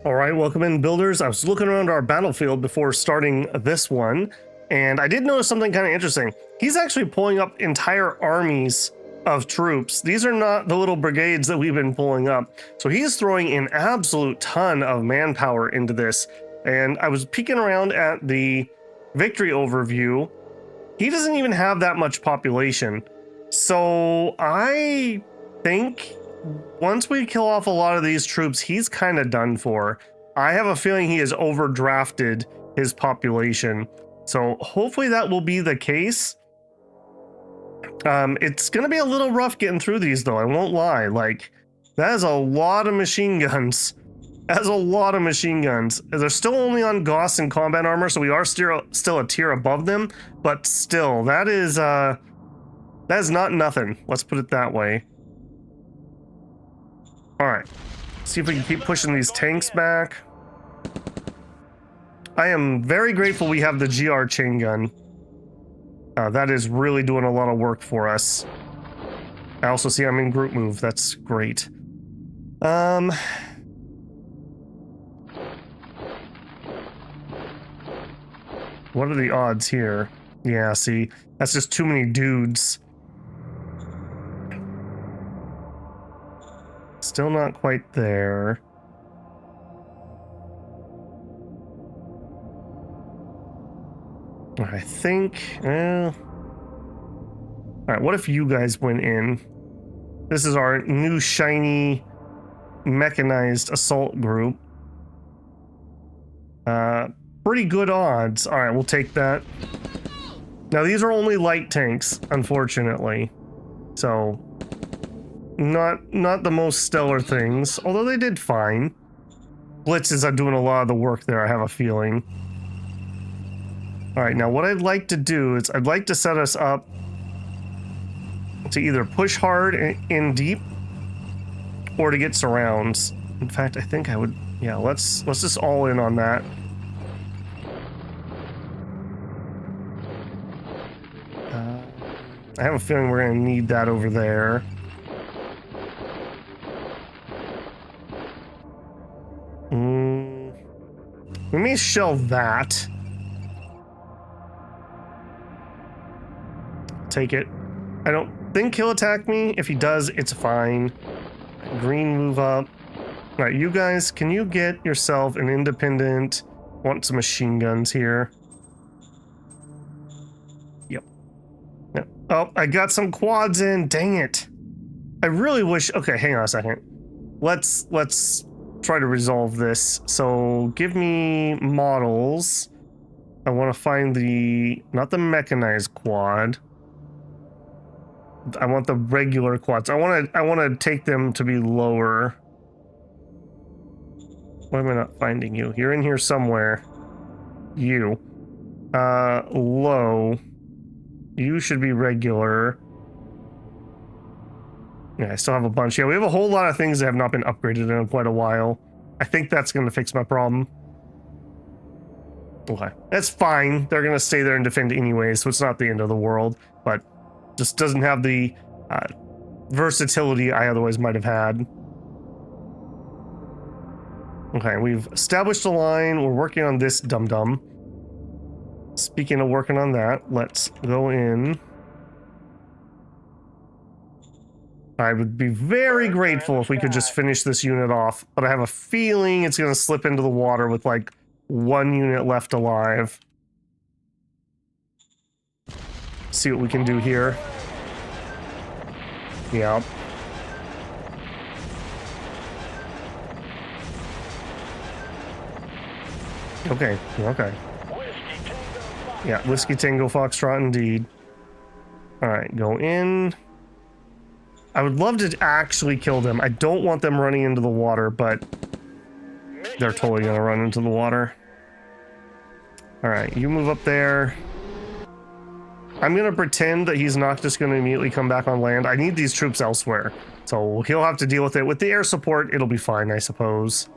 All right, welcome in, builders. I was looking around our battlefield before starting this one, and I did notice something kind of interesting. He's actually pulling up entire armies of troops. These are not the little brigades that we've been pulling up. So he's throwing an absolute ton of manpower into this. And I was peeking around at the victory overview. He doesn't even have that much population. So I think once we kill off a lot of these troops, he's kind of done for. I have a feeling he has overdrafted his population. So hopefully that will be the case. It's going to be a little rough getting through these, though. I won't lie. Like, that is a lot of machine guns. That's a lot of machine guns. They're still only on Gauss and combat armor, so we are still a tier above them. But still, that is not nothing. Let's put it that way. All right, see if we can keep pushing these tanks back. I am very grateful we have the GR chain gun. That is really doing a lot of work for us. I also see I'm in group move. That's great. What are the odds here? Yeah, see, that's just too many dudes. Still not quite there. I think, all right, what if you guys went in? This is our new shiny mechanized assault group. Pretty good odds. All right, we'll take that. Now, these are only light tanks, unfortunately. So, not the most stellar things, although they did fine. Blitzes are doing a lot of the work there, I have a feeling. All right, now what I'd like to do is I'd like to set us up to either push hard in deep or to get surrounds. In fact, I think I would, yeah, let's just all in on that. I have a feeling we're going to need that over there. We may shell that. Take it. I don't think he'll attack me. If he does, it's fine. Green move up. All right, you guys, can you get yourself an independent? Want some machine guns here. Yep. Oh, I got some quads in. Dang it. I really wish. Okay, hang on a second. Let's try to resolve this. So give me models. I want to find not the mechanized quad. I want the regular quads. I want to take them to be lower. Why am I not finding you? You're in here somewhere. You. Low. You should be regular. Yeah, I still have a bunch. Yeah, we have a whole lot of things that have not been upgraded in quite a while. I think that's going to fix my problem. Okay. That's fine. They're going to stay there and defend anyway, so it's not the end of the world. But just doesn't have the versatility I otherwise might have had. Okay, we've established a line. We're working on this dum-dum. Speaking of working on that, let's go in. I would be very grateful if we could just finish this unit off, but I have a feeling it's going to slip into the water with like one unit left alive. See what we can do here. Yeah. Okay, okay. Yeah, Whiskey Tango Foxtrot indeed. Alright, go in. I would love to actually kill them. I don't want them running into the water, but they're totally gonna run into the water. Alright, you move up there. I'm gonna pretend that he's not just gonna immediately come back on land. I need these troops elsewhere, so he'll have to deal with it. With the air support, it'll be fine, I suppose.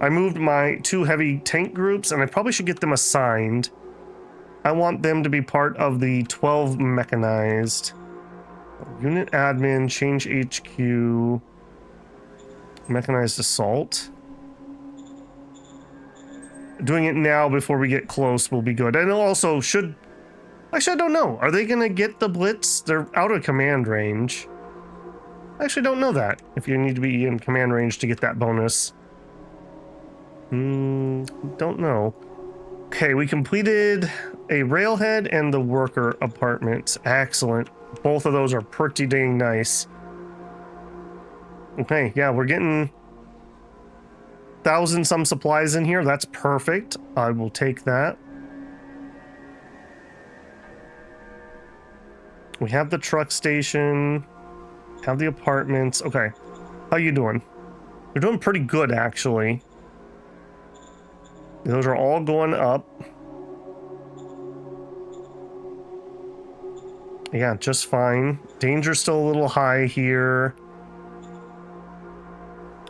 I moved my 2 heavy tank groups, and I probably should get them assigned. I want them to be part of the 12 mechanized. Unit admin, change HQ, mechanized assault. doing it now before we get close will be good. And also should... Actually, I don't know. Are they going to get the Blitz? They're out of command range. I actually don't know that. If you need to be in command range to get that bonus. Don't know. Okay, we completed a railhead and the worker apartments. Excellent. Both of those are pretty dang nice. Okay, yeah, we're getting 1,000 some supplies in here. That's perfect. I will take that. We have the truck station. Have the apartments. Okay, how you doing? You're doing pretty good, actually. Those are all going up. Yeah, just fine. Danger's still a little high here.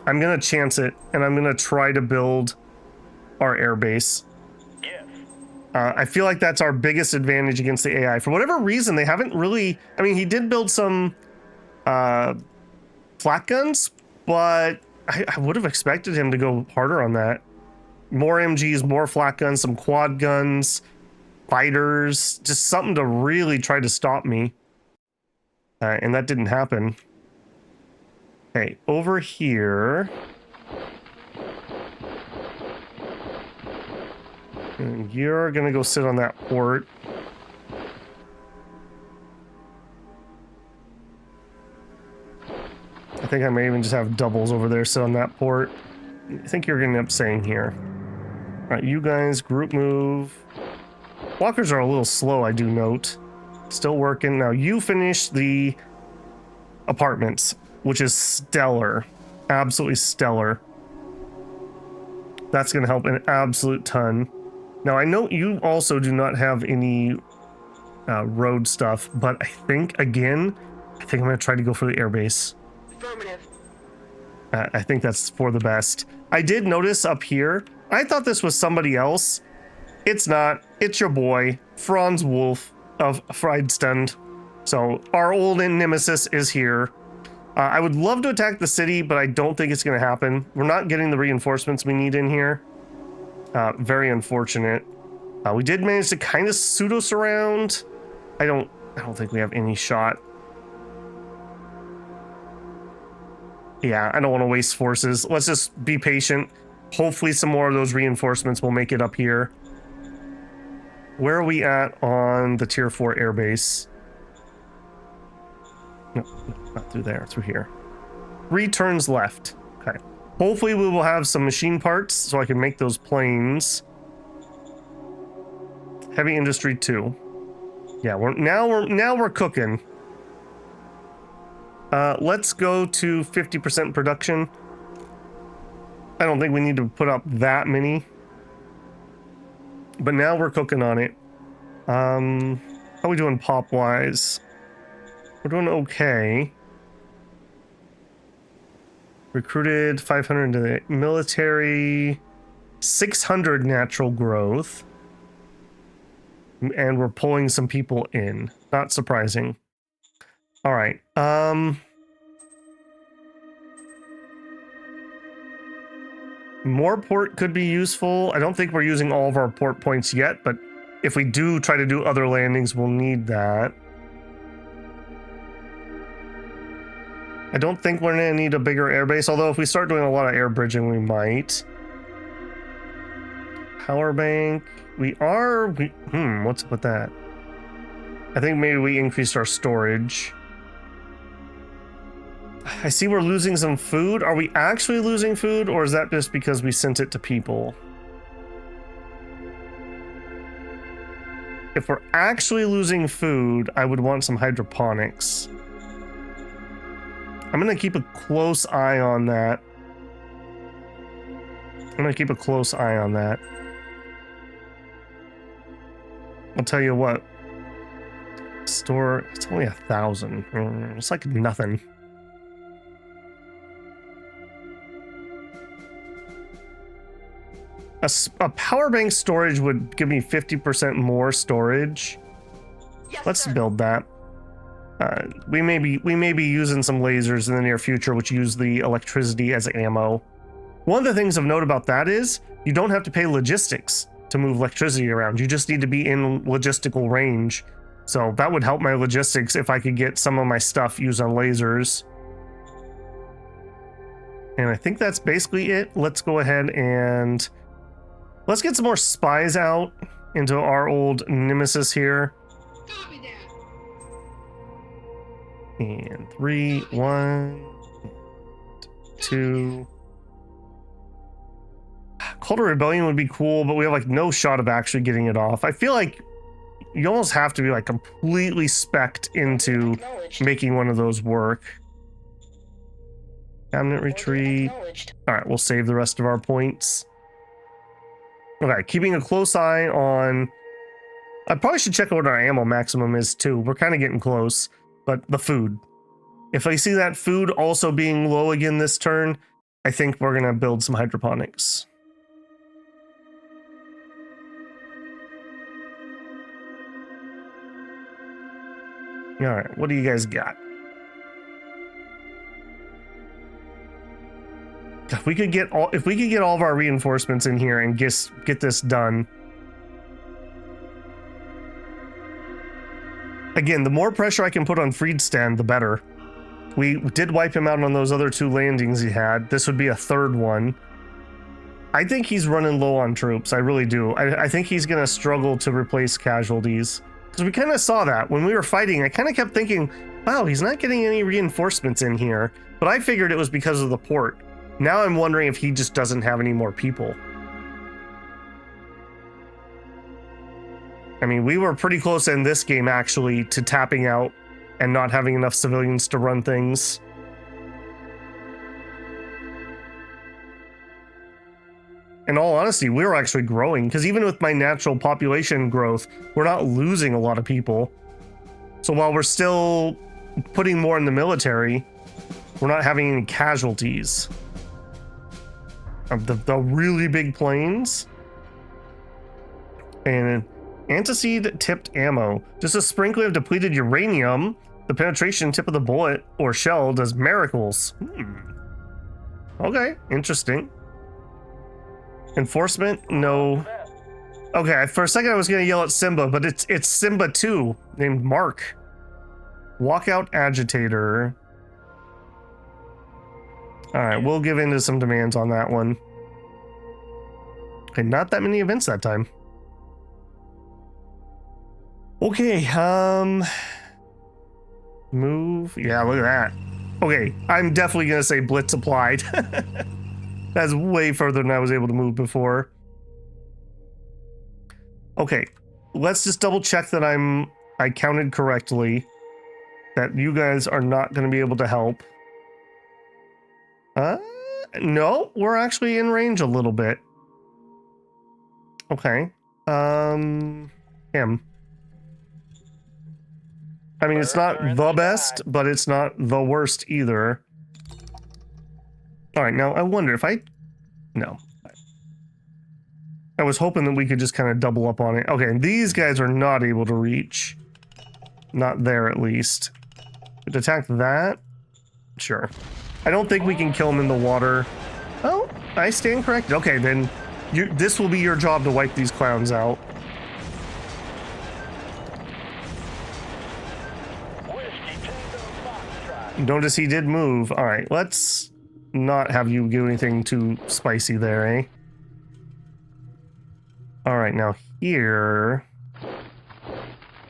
I'm gonna chance it, and I'm gonna try to build our airbase. Yes. I feel like that's our biggest advantage against the AI. For whatever reason, they haven't really... I mean, he did build some flat guns, but I would have expected him to go harder on that. More MGs, more flat guns, some quad guns, fighters, just something to really try to stop me. And that didn't happen. Okay, over here. And you're gonna go sit on that port. I think I may even just have doubles over there sit on that port. I think you're gonna end up staying here. Alright, you guys, group move. Walkers are a little slow, I do note. Still working. Now you finish the apartments, which is stellar. Absolutely stellar. That's going to help an absolute ton. Now, I know you also do not have any road stuff, but I think, again, I think I'm going to try to go for the airbase. Affirmative. I think that's for the best. I did notice up here, I thought this was somebody else. It's not. It's your boy, Franz Wolf of Friedstand. So our old nemesis is here. I would love to attack the city, but I don't think it's going to happen. We're not getting the reinforcements we need in here. Very unfortunate. We did manage to kind of pseudo surround. I don't think we have any shot. Yeah, I don't want to waste forces. Let's just be patient. Hopefully some more of those reinforcements will make it up here. Where are we at on the tier 4 airbase? No, not through there, through here. 3 turns left. Okay. Hopefully we will have some machine parts so I can make those planes. Heavy industry 2. Yeah, now we're cooking. Let's go to 50% production. I don't think we need to put up that many. But now we're cooking on it. How are we doing pop-wise? We're doing okay. Recruited 500 into the military. 600 natural growth. And we're pulling some people in. Not surprising. All right. More port could be useful. I don't think we're using all of our port points yet, but if we do try to do other landings, we'll need that. I don't think we're gonna need a bigger airbase, although if we start doing a lot of air bridging, we might. Power bank. What's up with that? I think maybe we increased our storage. I see we're losing some food. Are we actually losing food, or is that just because we sent it to people? If we're actually losing food, I would want some hydroponics. I'm gonna keep a close eye on that. I'll tell you what. Store, it's only 1,000. It's like nothing. A power bank storage would give me 50% more storage. Yes, Let's sir. build that. We may be using some lasers in the near future, which use the electricity as ammo. One of the things of note about that is you don't have to pay logistics to move electricity around. You just need to be in logistical range. So that would help my logistics if I could get some of my stuff used on lasers. And I think that's basically it. Let's go ahead and let's get some more spies out into our old nemesis here. Copy that. And 3, 1, 2. Call to Rebellion would be cool, but we have like no shot of actually getting it off. I feel like you almost have to be like completely spec'd into making one of those work. Cabinet retreat. All right, we'll save the rest of our points. Okay, keeping a close eye on... I probably should check out what our ammo maximum is too. We're kind of getting close, but the food. If I see that food also being low again this turn, I think we're going to build some hydroponics. All right, what do you guys got? If we could get all of our reinforcements in here and get this done. Again, the more pressure I can put on Friedstand, the better. We did wipe him out on those other 2 landings he had. This would be a 3rd one. I think he's running low on troops. I really do. I think he's going to struggle to replace casualties. Because we kind of saw that when we were fighting. I kind of kept thinking, wow, he's not getting any reinforcements in here. But I figured it was because of the port. Now I'm wondering if he just doesn't have any more people. I mean, we were pretty close in this game, actually, to tapping out and not having enough civilians to run things. In all honesty, we were actually growing, because even with my natural population growth, we're not losing a lot of people. So while we're still putting more in the military, we're not having any casualties. Of the really big planes. And antacid tipped ammo. Just a sprinkling of depleted uranium. The penetration tip of the bullet or shell does miracles. Okay, interesting. Enforcement? No. Okay, for a second I was gonna yell at Simba, but it's Simba 2, named Mark. Walkout agitator. Alright, we'll give in to some demands on that one. Okay, not that many events that time. Okay, move. Yeah, look at that. Okay, I'm definitely gonna say blitz applied. That's way further than I was able to move before. Okay, let's just double check that I counted correctly. That you guys are not gonna be able to help. No, we're actually in range a little bit. Okay. Him. I mean, it's not the best, but it's not the worst either. All right, now I wonder if no. I was hoping that we could just kind of double up on it. Okay, these guys are not able to reach. Not there, at least. Could attack that? Sure. I don't think we can kill him in the water. Oh, I stand corrected. Okay, then this will be your job to wipe these clowns out. Notice he did move. All right, let's not have you do anything too spicy there, eh? All right, now here.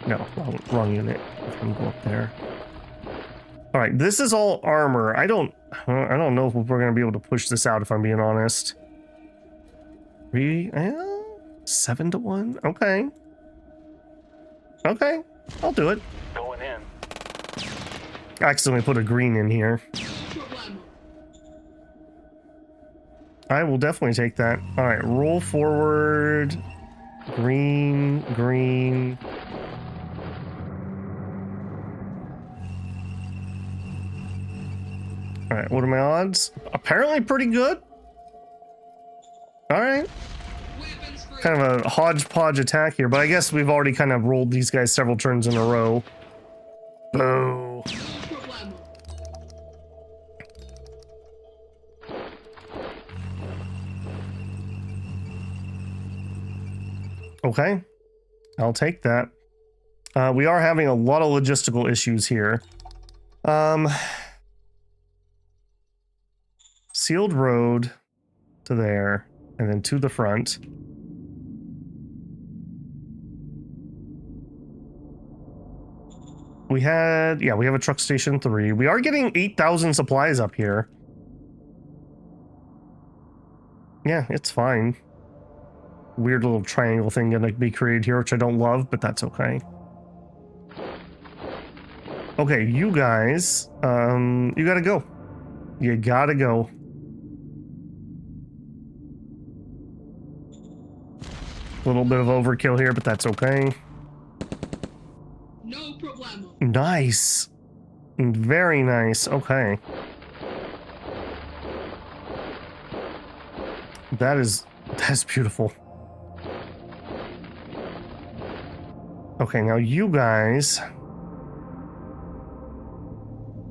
No, wrong unit. I'm go up there. All right, this is all armor. I don't know if we're gonna be able to push this out, if I'm being honest. 7 to 1. Okay. Okay, I'll do it. Going in. I accidentally put a green in here. I will definitely take that. All right, roll forward. Green, green. All right, what are my odds? Apparently pretty good. All right. Kind of a hodgepodge attack here, but I guess we've already kind of rolled these guys several turns in a row. Boo. Okay, I'll take that. We are having a lot of logistical issues here. Sealed road to there, and then to the front. We have a truck station 3. We are getting 8,000 supplies up here. Yeah, it's fine. Weird little triangle thing gonna be created here, which I don't love, but that's okay. Okay, you guys, you gotta go. You gotta go. A little bit of overkill here, but that's okay. No problemo. Nice. Very nice. Okay. That's beautiful. Okay, now you guys.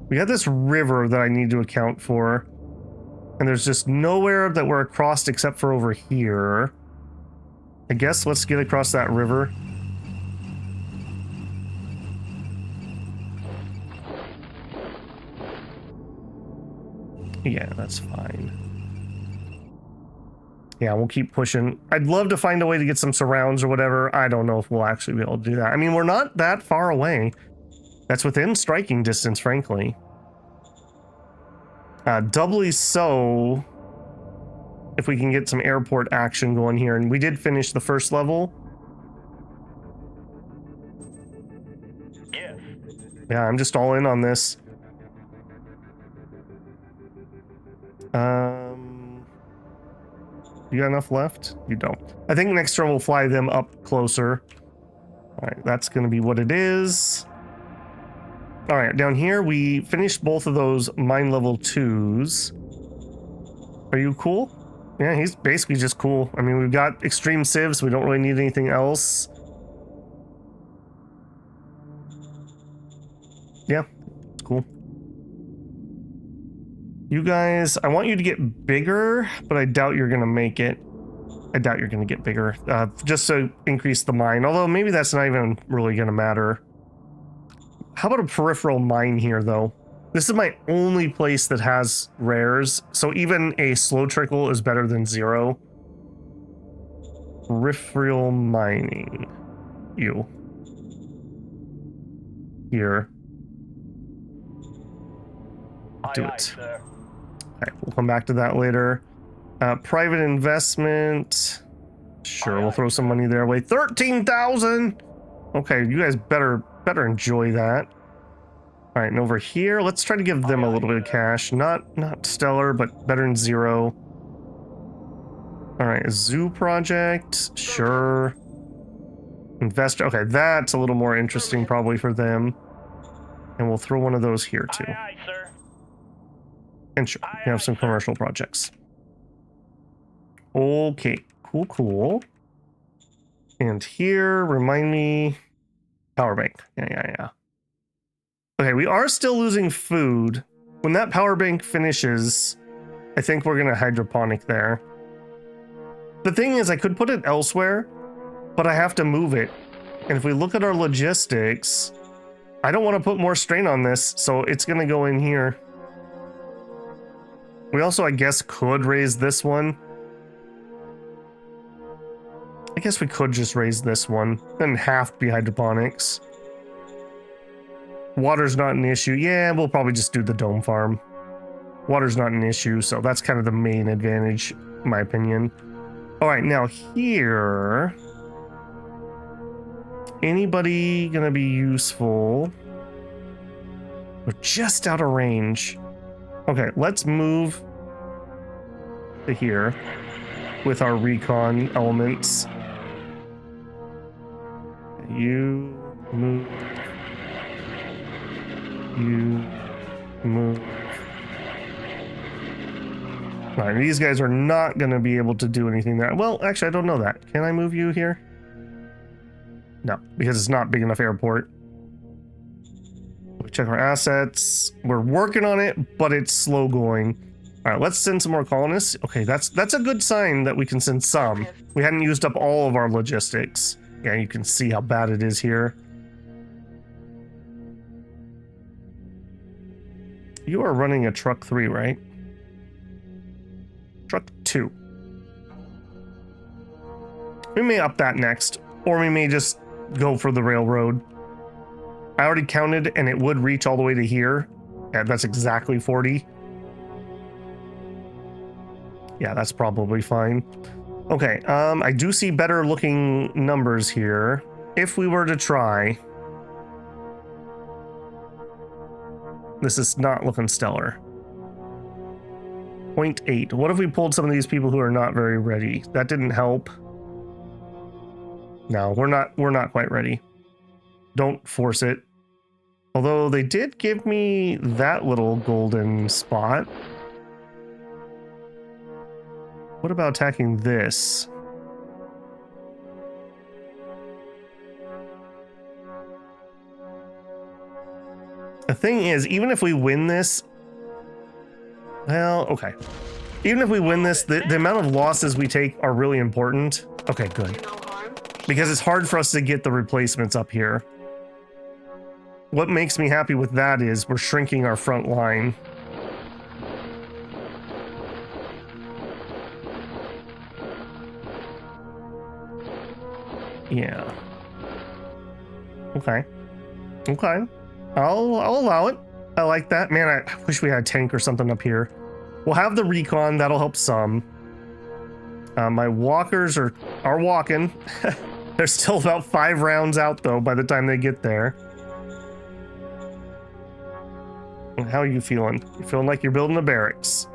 We got this river that I need to account for. And there's just nowhere that we're across except for over here. I guess let's get across that river. Yeah, that's fine. Yeah, we'll keep pushing. I'd love to find a way to get some surrounds or whatever. I don't know if we'll actually be able to do that. I mean, we're not that far away. That's within striking distance, frankly. Doubly so if we can get some airport action going here. And we did finish the first level. Yes. Yeah, I'm just all in on this. You got enough left? You don't. I think next turn we'll fly them up closer. All right, that's going to be what it is. All right, down here we finished both of those mine level 2s. Are you cool? Yeah, he's basically just cool. I mean, we've got extreme civs. We don't really need anything else. Yeah, it's cool. You guys, I want you to get bigger, but I doubt you're going to make it. I doubt you're going to get bigger, just to increase the mine. Although maybe that's not even really going to matter. How about a peripheral mine here, though? This is my only place that has rares, so even a slow trickle is better than 0. Peripheral mining. You. Here. Do it. Sir. Okay, we'll come back to that later. Private investment. Sure, we'll throw some money their way. 13,000. Okay, you guys better enjoy that. All right, and over here, let's try to give them a little bit of cash. Not stellar, but better than 0. All right, a zoo project. Sure. Investor. Okay, that's a little more interesting probably for them. And we'll throw one of those here too. Aye, sir. And sure, we have some commercial projects. Okay, cool. And here, remind me, power bank. Yeah. Okay, we are still losing food. When that power bank finishes, I think we're gonna hydroponic there. The thing is, I could put it elsewhere, but I have to move it. And if we look at our logistics, I don't want to put more strain on this, so it's gonna go in here. We also, I guess, could raise this one. I guess we could just raise this one, then half be hydroponics. Water's not an issue. Yeah, we'll probably just do the dome farm. Water's not an issue, so that's kind of the main advantage, in my opinion. All right, now here... Anybody gonna be useful? We're just out of range. Okay, let's move to here with our recon elements. You move. You move. All right, these guys are not going to be able to do anything there. Well, actually, I don't know that. Can I move you here? No, because it's not big enough airport. We check our assets. We're working on it, but it's slow going. All right, let's send some more colonists. Okay, that's a good sign that we can send some. We hadn't used up all of our logistics. Yeah, you can see how bad it is here. You are running a truck 3, right? Truck 2. We may up that next, or we may just go for the railroad. I already counted, and it would reach all the way to here. Yeah, that's exactly 40. Yeah, that's probably fine. Okay, I do see better looking numbers here. If we were to try... This is not looking stellar. 0.8. What if we pulled some of these people who are not very ready? That didn't help. No, we're not quite ready. Don't force it. Although they did give me that little golden spot. What about attacking this? The thing is, even if we win this... Well, okay. Even if we win this, the amount of losses we take are really important. Okay, good. Because it's hard for us to get the replacements up here. What makes me happy with that is we're shrinking our front line. Yeah. Okay. Okay. I'll allow it. I like that. Man, I wish we had a tank or something up here. We'll have the recon. That'll help some. My walkers are walking. They're still about 5 rounds out, though, by the time they get there. How are you feeling? You feeling like you're building a barracks?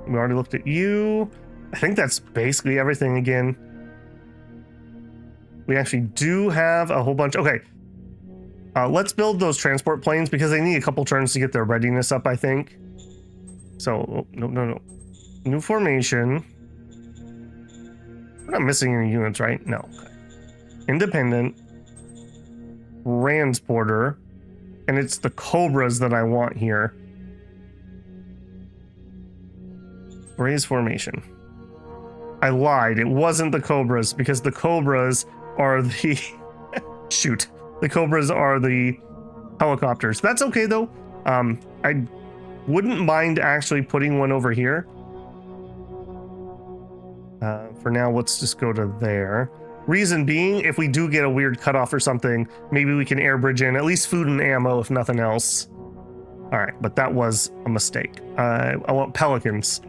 We already looked at you. I think that's basically everything again. We actually do have a whole bunch. Okay. Let's build those transport planes because they need a couple turns to get their readiness up, I think. So, no. New formation. We're not missing any units, right? No. Okay. Independent. Transporter. And it's the Cobras that I want here. Raise formation. I lied. It wasn't the Cobras because the Cobras are the... Shoot. The Cobras are the helicopters. That's okay, though. I wouldn't mind actually putting one over here. For now, let's just go to there. Reason being, if we do get a weird cutoff or something, maybe we can air bridge in at least food and ammo, if nothing else. All right, but that was a mistake. I want Pelicans.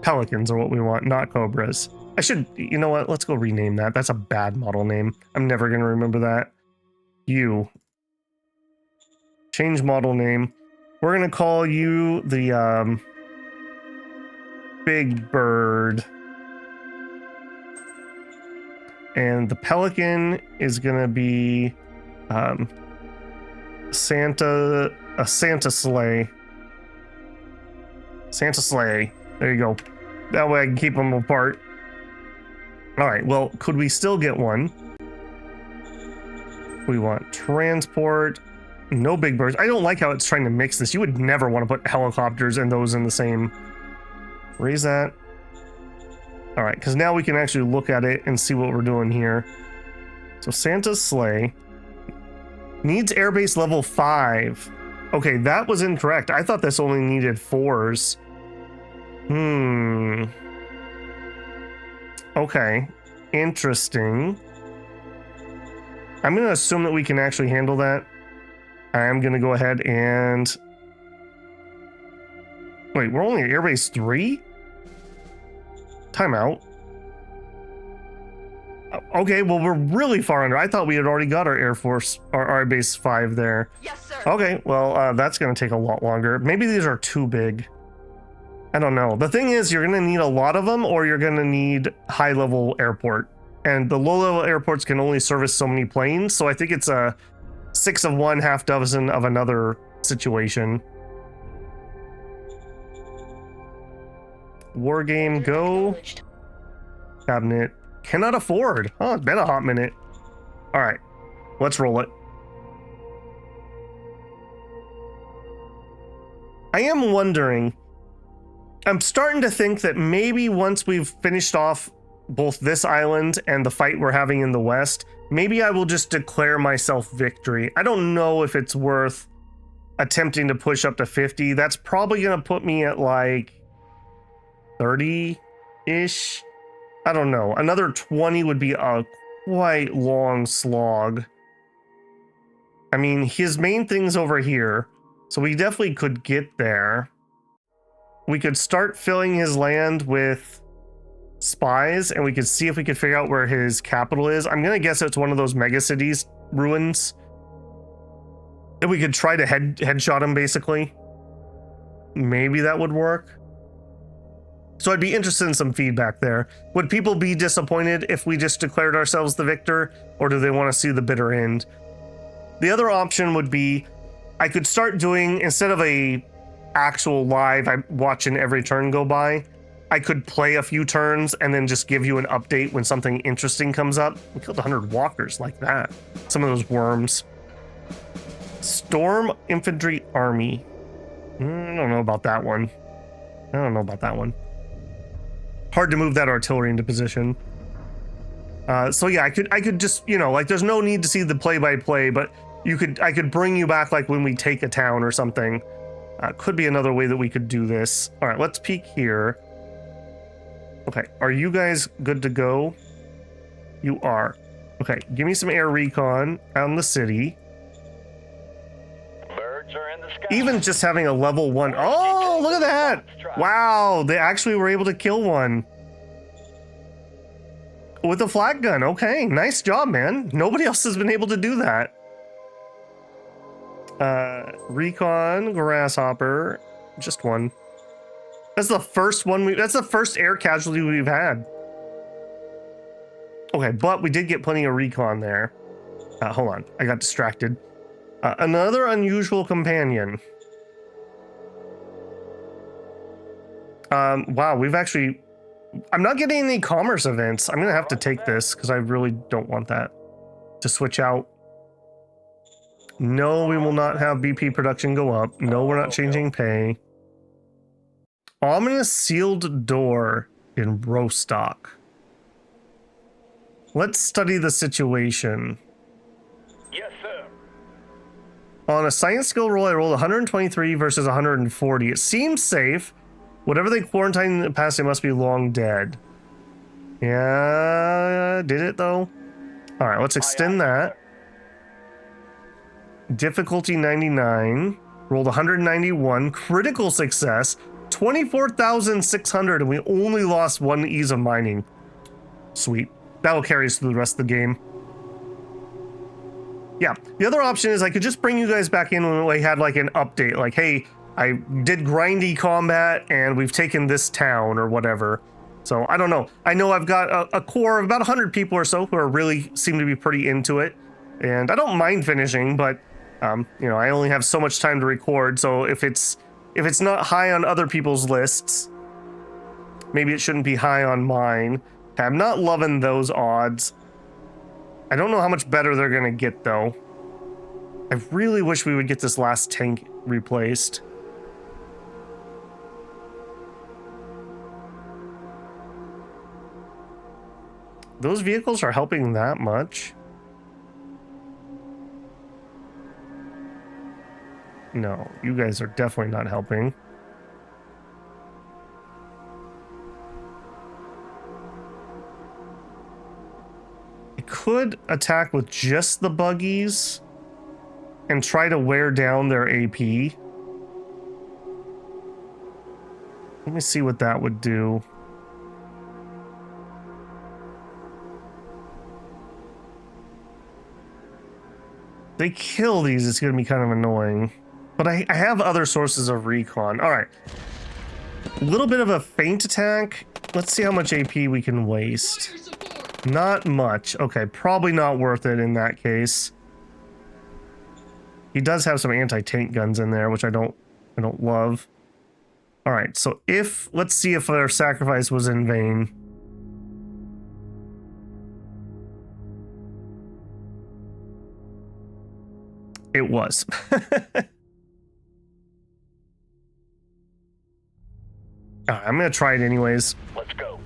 Pelicans are what we want, not Cobras. I should, you know what? Let's go rename that. That's a bad model name. I'm never going to remember that. You. Change model name. We're going to call you the Big Bird. And the Pelican is going to be a Santa sleigh. Santa sleigh. There you go. That way I can keep them apart. All right, well, could we still get one? We want transport. No big birds. I don't like how it's trying to mix this. You would never want to put helicopters and those in the same. Raise that. All right, because now we can actually look at it and see what we're doing here. So Santa's sleigh needs airbase level 5. Okay, that was incorrect. I thought this only needed 4s. Okay, interesting. I'm going to assume that we can actually handle that. I'm going to go ahead and... Wait, we're only at airbase 3? Timeout. Okay, well, we're really far under. I thought we had already got our Air Force, our base 5 there. Yes, sir. Okay, well, that's going to take a lot longer. Maybe these are too big. I don't know. The thing is, you're going to need a lot of them, or you're going to need high-level airport. And the low-level airports can only service so many planes, so I think it's a 6 of one, half dozen of another situation. War game, go. Cabinet. Cannot afford. Oh, it's been a hot minute. All right, let's roll it. I am wondering I'm starting to think that maybe once we've finished off both this island and the fight we're having in the west, maybe I will just declare myself victory. I don't know if it's worth attempting to push up to 50. That's probably going to put me at like 30-ish. I don't know. Another 20 would be a quite long slog. I mean, his main thing's over here, so we definitely could get there. We could start filling his land with spies, and we could see if we could figure out where his capital is. I'm gonna guess it's one of those megacities ruins. And we could try to headshot him, basically. Maybe that would work. So I'd be interested in some feedback there. Would people be disappointed if we just declared ourselves the victor, or do they want to see the bitter end? The other option would be I could start doing, instead of a actual live, I'm watching every turn go by, I could play a few turns and then just give you an update when something interesting comes up. We killed 100 walkers like that. Some of those worms. Storm Infantry Army. I don't know about that one. Hard to move that artillery into position. So yeah, I could just, you know, like there's no need to see the play-by-play, but I could bring you back like when we take a town or something. Could be another way that we could do this. All right, let's peek here. Okay, are you guys good to go? You are. Okay, give me some air recon on the city. Birds are in the sky. Even just having a level 1. Oh, look at that. Wow, they actually were able to kill one. With a flat gun. Okay, nice job, man. Nobody else has been able to do that. Recon, grasshopper, just one. That's the first one that's the first air casualty we've had. Okay, but we did get plenty of recon there. Hold on, I got distracted. Another unusual companion. Wow, we've actually... I'm not getting any commerce events. I'm gonna have to take this because I really don't want that to switch out. No, we will not have BP production go up. No, we're not changing pay. Ominous sealed door in Rostock. Let's study the situation. Yes, sir. On a science skill roll, I rolled 123 versus 140. It seems safe. Whatever they quarantined in the past, they must be long dead. Yeah, did it though? All right, let's extend that. Difficulty 99. Rolled 191. Critical success. 24,600, and we only lost 1 ease of mining. Sweet. That'll carry us through the rest of the game. Yeah, the other option is I could just bring you guys back in when we had like an update. Like, hey, I did grindy combat and we've taken this town or whatever. So I don't know. I know I've got a core of about 100 people or so who are really seem to be pretty into it. And I don't mind finishing, but you know, I only have so much time to record. So if it's not high on other people's lists, maybe it shouldn't be high on mine. I'm not loving those odds. I don't know how much better they're gonna get though. I really wish we would get this last tank replaced. Those vehicles are helping that much? No, you guys are definitely not helping. I could attack with just the buggies and try to wear down their AP. Let me see what that would do. They kill these, it's going to be kind of annoying. But I have other sources of recon. All right. A little bit of a feint attack. Let's see how much AP we can waste. Not much. Okay, probably not worth it in that case. He does have some anti-tank guns in there, which I don't love. All right, so let's see if our sacrifice was in vain. It was. I'm gonna try it anyways. Let's go.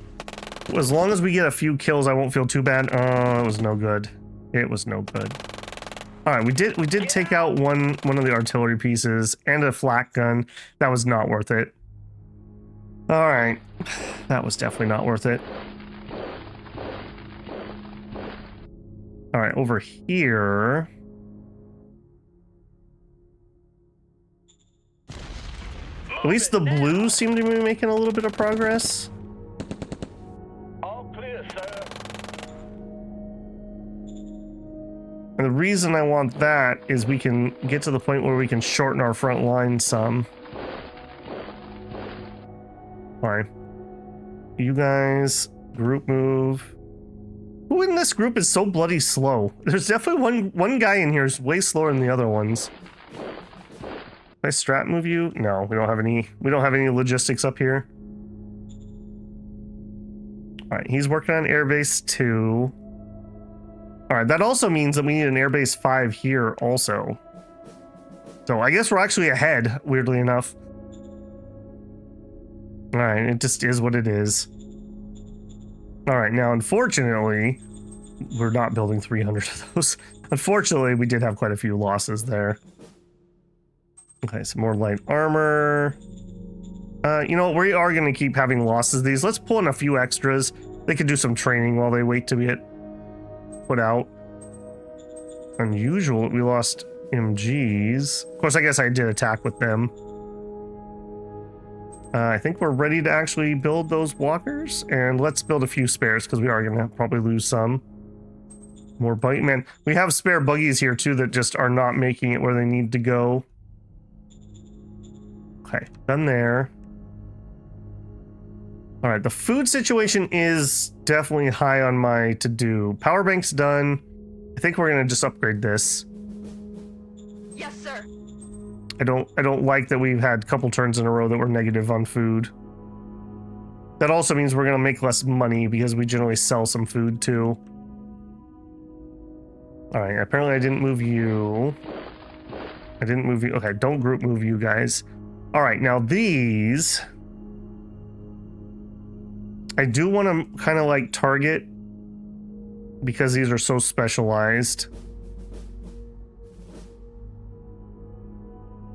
As long as we get a few kills, I won't feel too bad. Oh, it was no good. It was no good. All right, we did take out one of the artillery pieces and a flak gun. That was not worth it. All right, that was definitely not worth it. All right, over here. At least the blues seem to be making a little bit of progress. All clear, sir. And the reason I want that is we can get to the point where we can shorten our front line some. Alright. You guys, group move. Who in this group is so bloody slow? There's definitely one guy in here who's way slower than the other ones. Can I strat move you? No, we don't have any logistics up here. Alright, he's working on airbase 2. Alright, that also means that we need an airbase 5 here also. So I guess we're actually ahead, weirdly enough. Alright, it just is what it is. Alright, now unfortunately, we're not building 300 of those. Unfortunately, we did have quite a few losses there. Okay, some more light armor. You know, we are going to keep having losses these. Let's pull in a few extras. They could do some training while they wait to get put out. Unusual, we lost MGs. Of course, I guess I did attack with them. I think we're ready to actually build those walkers. And let's build a few spares because we are going to probably lose some. More buggy. Man, we have spare buggies here too that just are not making it where they need to go. Okay, done there. All right, the food situation is definitely high on my to-do. Power bank's done. I think we're gonna just upgrade this. Yes, sir. I don't like that we've had a couple turns in a row that were negative on food. That also means we're gonna make less money because we generally sell some food too. All right, apparently I didn't move you. I didn't move you. Okay, don't group move you guys. All right, now these, I do want to kind of like target because these are so specialized.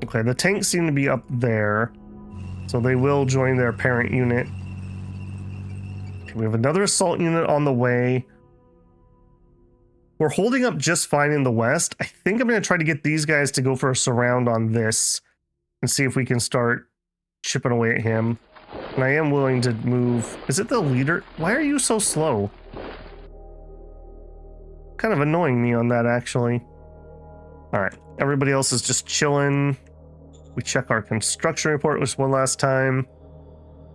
Okay, the tanks seem to be up there, so they will join their parent unit. Okay, we have another assault unit on the way. We're holding up just fine in the west. I think I'm going to try to get these guys to go for a surround on this and see if we can start chipping away at him. And I am willing to move. Is it the leader? Why are you so slow? Kind of annoying me on that, actually. All right, everybody else is just chilling. We check our construction report, which one last time.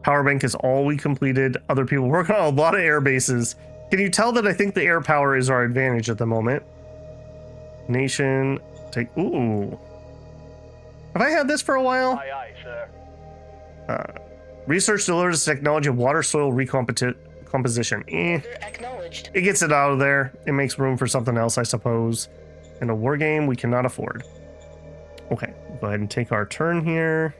Power bank is all we completed. Other people working on a lot of air bases. Can you tell that I think the air power is our advantage at the moment? Nation, take, ooh. Have I had this for a while? Aye, aye, sir. Research delivers technology of water soil recomposition. Acknowledged. It gets it out of there. It makes room for something else, I suppose. In a war game, we cannot afford. Okay, go ahead and take our turn here.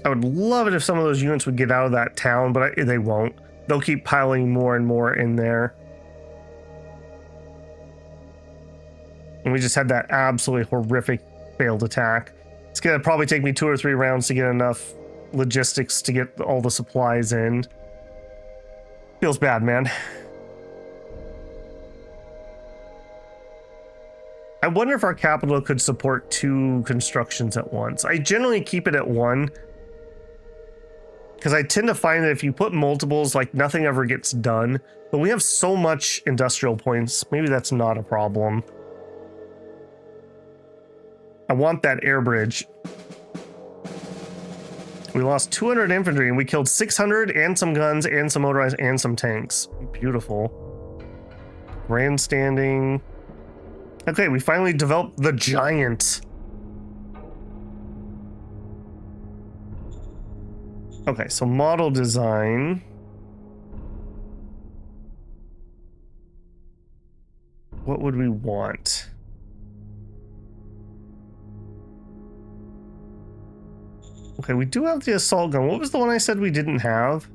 I would love it if some of those units would get out of that town, but they won't. They'll keep piling more and more in there. And we just had that absolutely horrific failed attack. It's gonna probably take me 2 or 3 rounds to get enough logistics to get all the supplies in. Feels bad, man. I wonder if our capital could support 2 constructions at once. I generally keep it at 1. Because I tend to find that if you put multiples, like nothing ever gets done. But we have so much industrial points, maybe that's not a problem. I want that air bridge. We lost 200 infantry and we killed 600 and some guns and some motorized and some tanks. Beautiful. Grandstanding. Okay, we finally developed the giant. Okay, so model design. What would we want? Okay, we do have the assault gun. What was the one I said we didn't have?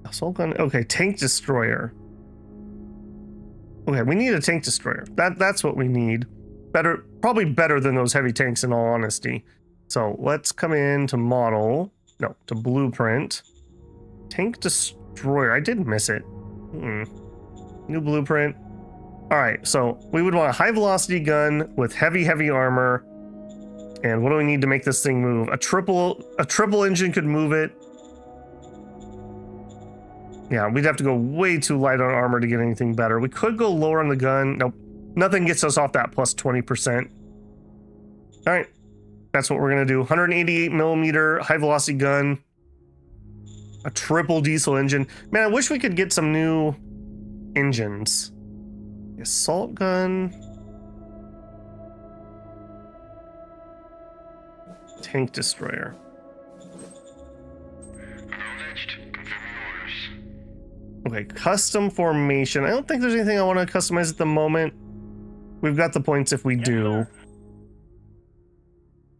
Assault gun. Okay, tank destroyer. Okay, we need a tank destroyer. That's what we need. Better, probably better than those heavy tanks in all honesty. So let's come in to model. No, to blueprint. Tank destroyer. I did miss it. New blueprint. All right, so we would want a high velocity gun with heavy armor. And what do we need to make this thing move? A triple engine could move it. Yeah, we'd have to go way too light on armor to get anything better. We could go lower on the gun. Nope, nothing gets us off that plus 20%. All right, that's what we're gonna do. 188 millimeter high velocity gun. A triple diesel engine. Man, I wish we could get some new engines. Assault gun. Tank destroyer. Okay, custom formation. I don't think there's anything I want to customize at the moment. We've got the points if we do.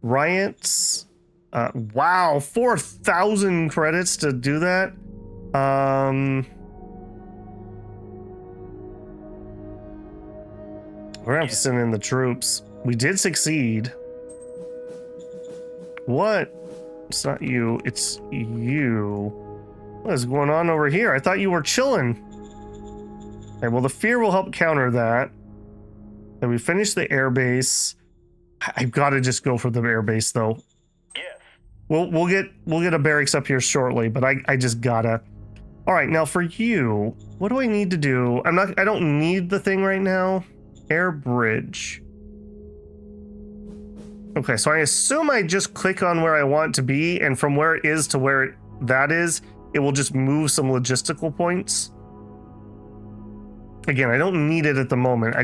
Riots. Wow, 4,000 credits to do that. We're gonna have to send in the troops. We did succeed. What? It's not you, it's you. What is going on over here? I thought you were chilling. Okay, well, the fear will help counter that. Then we finished the airbase. I've got to just go for the airbase though. Yes. We'll get a barracks up here shortly, but I just gotta. All right, now for you, what do I need to do? I don't need the thing right now. Air bridge. Okay, so I assume I just click on where I want to be, and from where it is to where that is, it will just move some logistical points. Again, I don't need it at the moment. I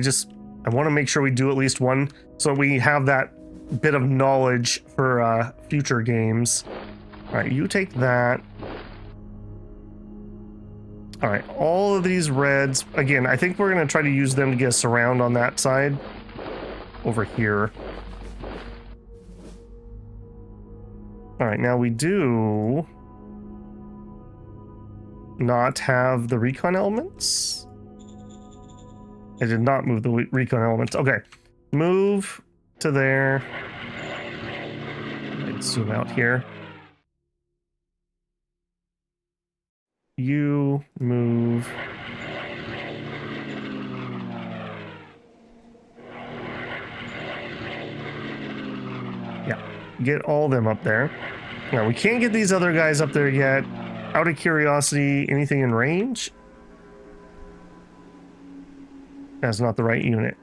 want to make sure we do at least one so we have that bit of knowledge for future games. All right, you take that. All right, all of these reds. Again, I think we're going to try to use them to get a surround on that side over here. All right, now we do not have the recon elements. I did not move the recon elements. Okay, move to there. Let's zoom out here. You move. Yeah, get all of them up there. Now we can't get these other guys up there yet. Out of curiosity, anything in range? That's not the right unit.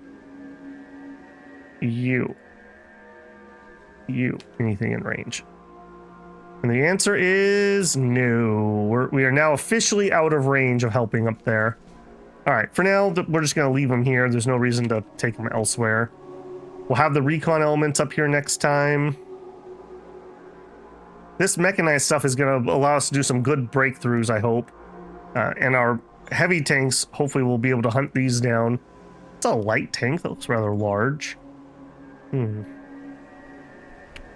You, anything in range? And the answer is no. We are now officially out of range of helping up there. All right, for now, we're just going to leave them here. There's no reason to take them elsewhere. We'll have the recon elements up here next time. This mechanized stuff is going to allow us to do some good breakthroughs, I hope. And our heavy tanks, hopefully we'll be able to hunt these down. It's a light tank. That looks rather large.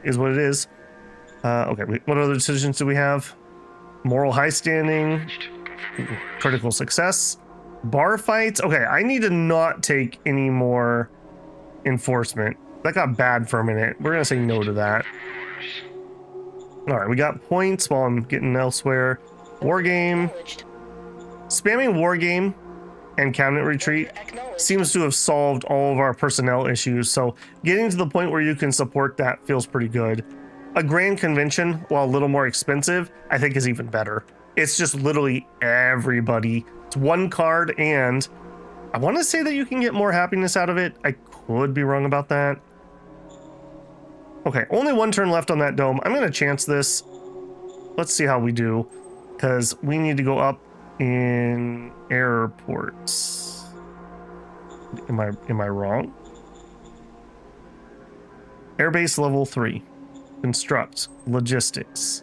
Is what it is. Okay, what other decisions do we have? Moral high standing. Critical success. Bar fights. Okay, I need to not take any more enforcement. That got bad for a minute. We're going to say no to that. All right, we got points while I'm getting elsewhere. War game. Spamming war game and cabinet retreat seems to have solved all of our personnel issues. So getting to the point where you can support that feels pretty good. A grand convention, while a little more expensive, I think is even better. It's just literally everybody. It's one card, and I want to say that you can get more happiness out of it. I could be wrong about that. Okay, only one turn left on that dome. I'm going to chance this. Let's see how we do. because we need to go up in airports. Am I wrong? Airbase level 3. Construct. Logistics.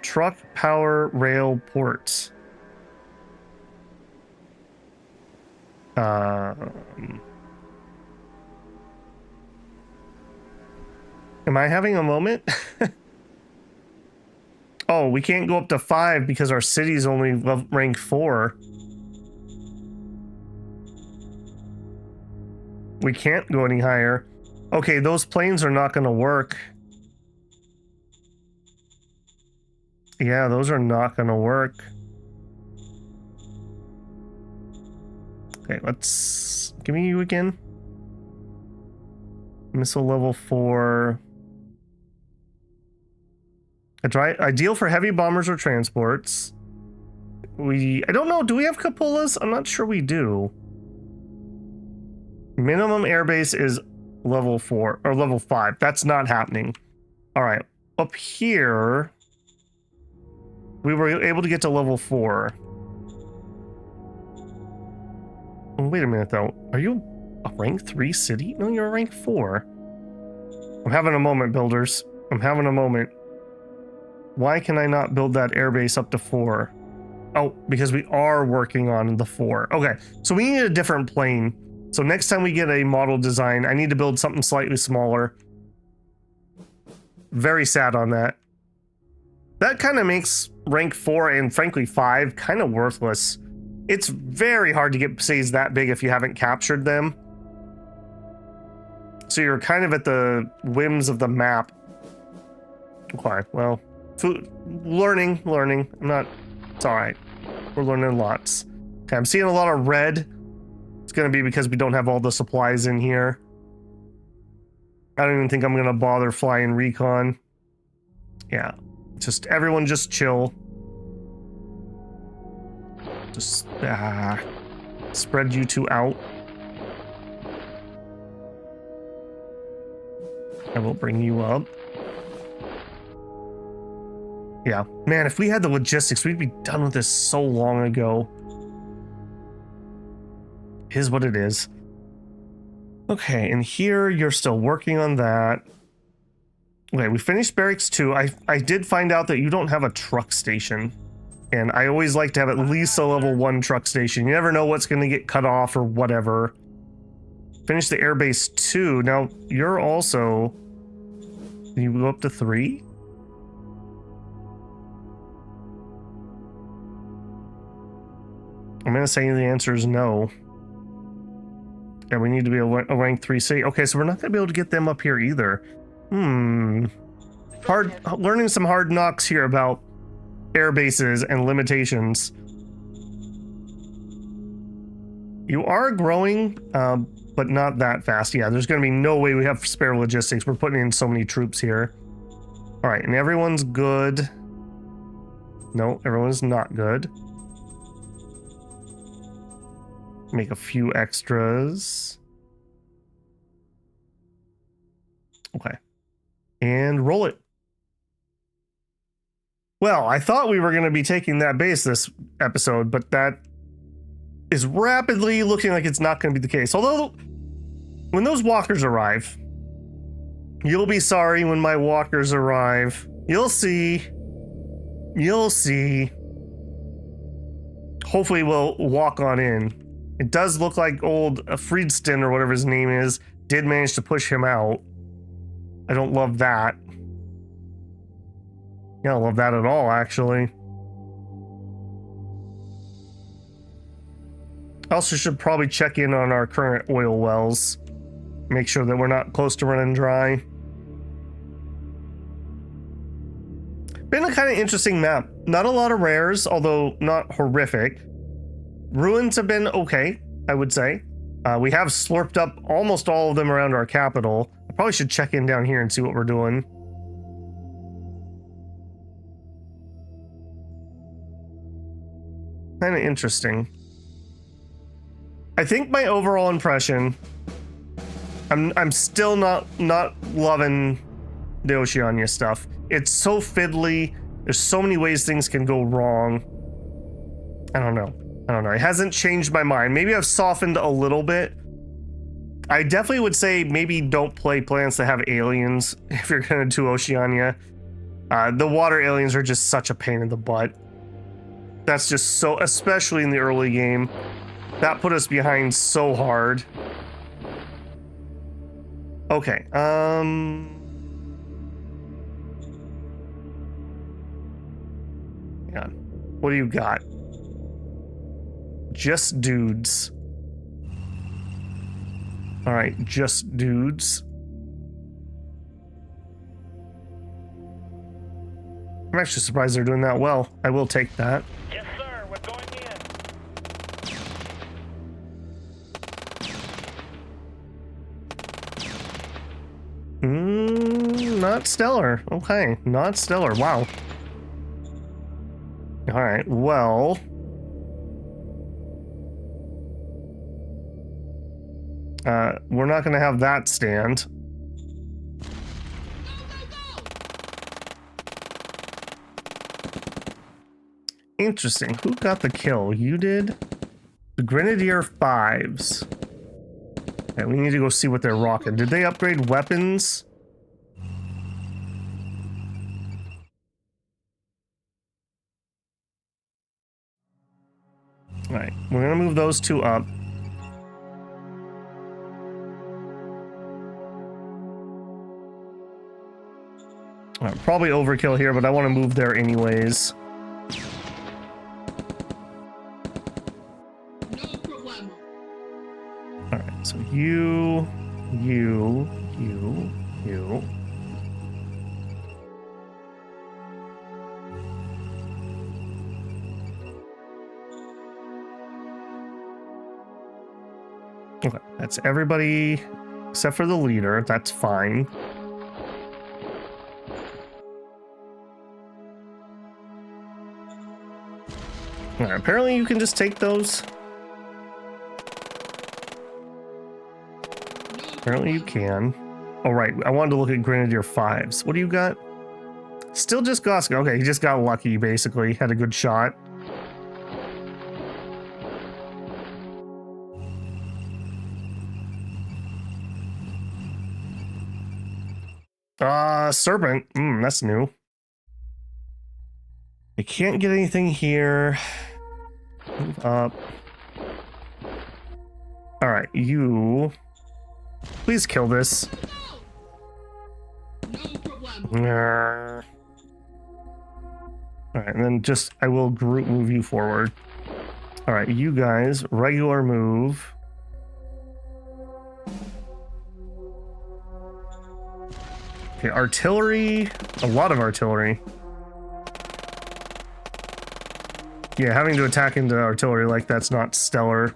Truck, power, rail, port. Am I having a moment? Oh, we can't go up to 5 because our city's only rank 4. We can't go any higher. Okay, those planes are not going to work. Yeah, those are not going to work. Okay, let's... Give me you again. Missile level 4. Ideal for heavy bombers or transports. I don't know, do we have cupolas? I'm not sure we do. Minimum airbase is level 4 or level 5. That's not happening. All right, up here we were able to get to level 4. Wait a minute though. Are you a rank 3 city? No, you're a rank 4. I'm having a moment, builders. I'm having a moment. Why can I not build that airbase up to 4? Oh, because we are working on the 4. Okay, so we need a different plane. So next time we get a model design, I need to build something slightly smaller. Very sad on that. That kind of makes rank 4 and frankly 5 kind of worthless. It's very hard to get cities that big if you haven't captured them. So you're kind of at the whims of the map. Okay, well, learning. I'm not, it's all right. We're learning lots. Okay, I'm seeing a lot of red. It's going to be because we don't have all the supplies in here. I don't even think I'm going to bother flying recon. Yeah, just everyone just chill. Just spread you two out. I will bring you up. Yeah, man, if we had the logistics, we'd be done with this so long ago. Is what it is. Okay, and here you're still working on that. Okay, we finished Barracks 2. I did find out that you don't have a truck station. And I always like to have at least a level 1 truck station. You never know what's going to get cut off or whatever. Finish the Airbase 2. Now, you're also... Can you go up to 3? I'm going to say the answer is no. Yeah, we need to be a rank 3 city. Okay, so we're not going to be able to get them up here either. Learning some hard knocks here about air bases and limitations. You are growing, but not that fast. Yeah, there's going to be no way we have spare logistics. We're putting in so many troops here. All right, and everyone's good. No, everyone's not good. Make a few extras. Okay. And roll it. Well, I thought we were going to be taking that base this episode, but that is rapidly looking like it's not going to be the case. Although, when those walkers arrive, you'll be sorry when my walkers arrive. You'll see. You'll see. Hopefully we'll walk on in. It does look like old Friedston, or whatever his name is, did manage to push him out. I don't love that. I don't love that at all, actually. I also should probably check in on our current oil wells. Make sure that we're not close to running dry. Been a kind of interesting map. Not a lot of rares, although not horrific. Ruins have been okay, I would say. We have slurped up almost all of them around our capital. I probably should check in down here and see what we're doing. Kind of interesting. I think my overall impression, I'm still not loving the Oceania stuff. It's so fiddly. There's so many ways things can go wrong. I don't know. It hasn't changed my mind. Maybe I've softened a little bit. I definitely would say maybe don't play planets that have aliens if you're gonna do Oceania. The water aliens are just such a pain in the butt. That's just so, especially in the early game. That put us behind so hard. Okay, yeah. What do you got? Just dudes. All right, just dudes. I'm actually surprised they're doing that well. I will take that. Yes, sir. We're going in. Not stellar. Okay, not stellar. Wow. All right, well. We're not going to have that stand. Interesting. Who got the kill? You did? The Grenadier 5s. Okay, we need to go see what they're rocking. Did they upgrade weapons? Alright, we're gonna move those two up. Probably overkill here, but I want to move there anyways. Alright, so you. Okay, that's everybody except for the leader. That's fine. Alright, apparently you can just take those. Apparently you can. Oh, right. I wanted to look at Grenadier 5s. What do you got? Still just Goska. Okay, he just got lucky, basically. Had a good shot. Serpent. That's new. I can't get anything here. Move up. Alright, you... Please kill this. Alright, and then just... I will group move you forward. Alright, you guys, regular move. Okay, artillery. A lot of artillery. Yeah, having to attack into artillery like that's not stellar.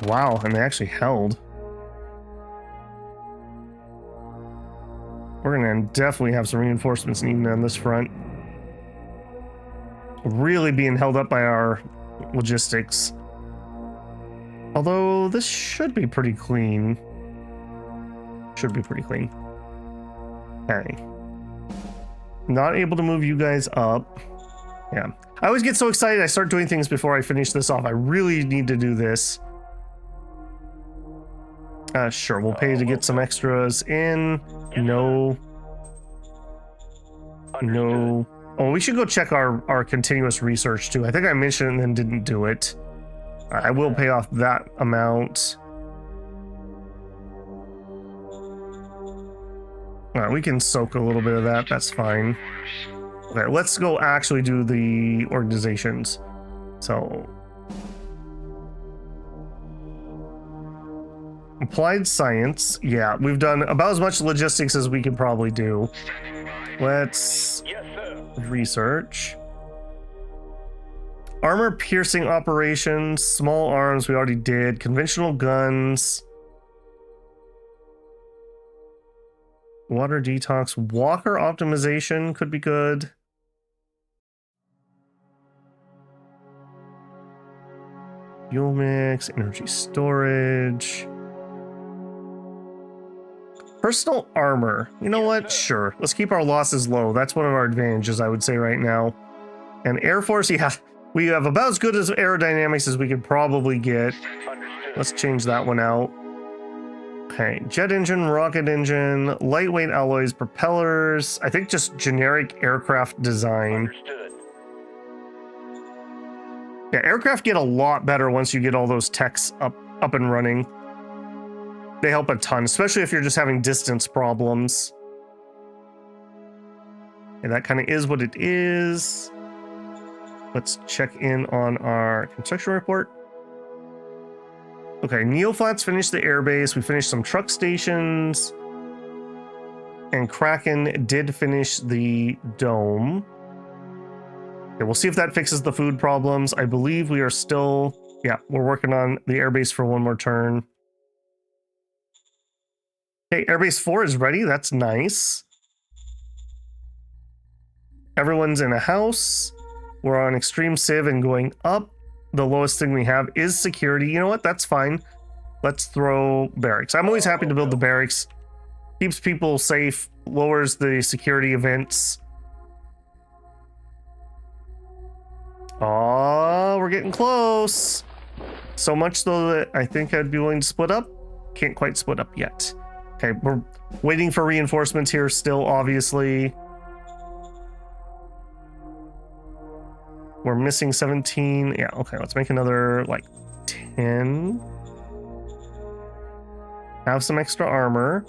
Wow, and they actually held. We're gonna definitely have some reinforcements needed on this front. Really being held up by our logistics. Although this should be pretty clean. Should be pretty clean. Okay. Not able to move you guys up. Yeah. I always get so excited I start doing things before I finish this off. I really need to do this. Sure, we'll pay to get some extras in. No. No. Oh, we should go check our continuous research too. I think I mentioned it and then didn't do it. I will pay off that amount. Alright, we can soak a little bit of that. That's fine. Okay, let's go actually do the organizations. So... Applied science. Yeah, we've done about as much logistics as we can probably do. Let's research. Armor piercing operations, small arms we already did, conventional guns. Water detox, walker optimization could be good. Fuel mix, energy storage. Personal armor. You know what? Sure. Let's keep our losses low. That's one of our advantages, I would say, right now. And Air Force, yeah. We have about as good as aerodynamics as we could probably get. Let's change that one out. Okay. Jet engine, rocket engine, lightweight alloys, propellers. I think just generic aircraft design. Understood. Yeah, aircraft get a lot better once you get all those techs up and running. They help a ton, especially if you're just having distance problems. And that kind of is what it is. Let's check in on our construction report. Okay, Neoflats finished the airbase. We finished some truck stations. And Kracken did finish the dome. Okay, we'll see if that fixes the food problems. I believe we are still... Yeah, we're working on the airbase for one more turn. Okay, airbase 4 is ready. That's nice. Everyone's in a house. We're on extreme civ and going up. The lowest thing we have is security. You know what? That's fine. Let's throw barracks. I'm always happy to build the barracks. Keeps people safe, lowers the security events. Oh, we're getting close. So much so that I think I'd be willing to split up. Can't quite split up yet. Okay, we're waiting for reinforcements here still, obviously. We're missing 17. Yeah, okay, let's make another, like, 10. Have some extra armor.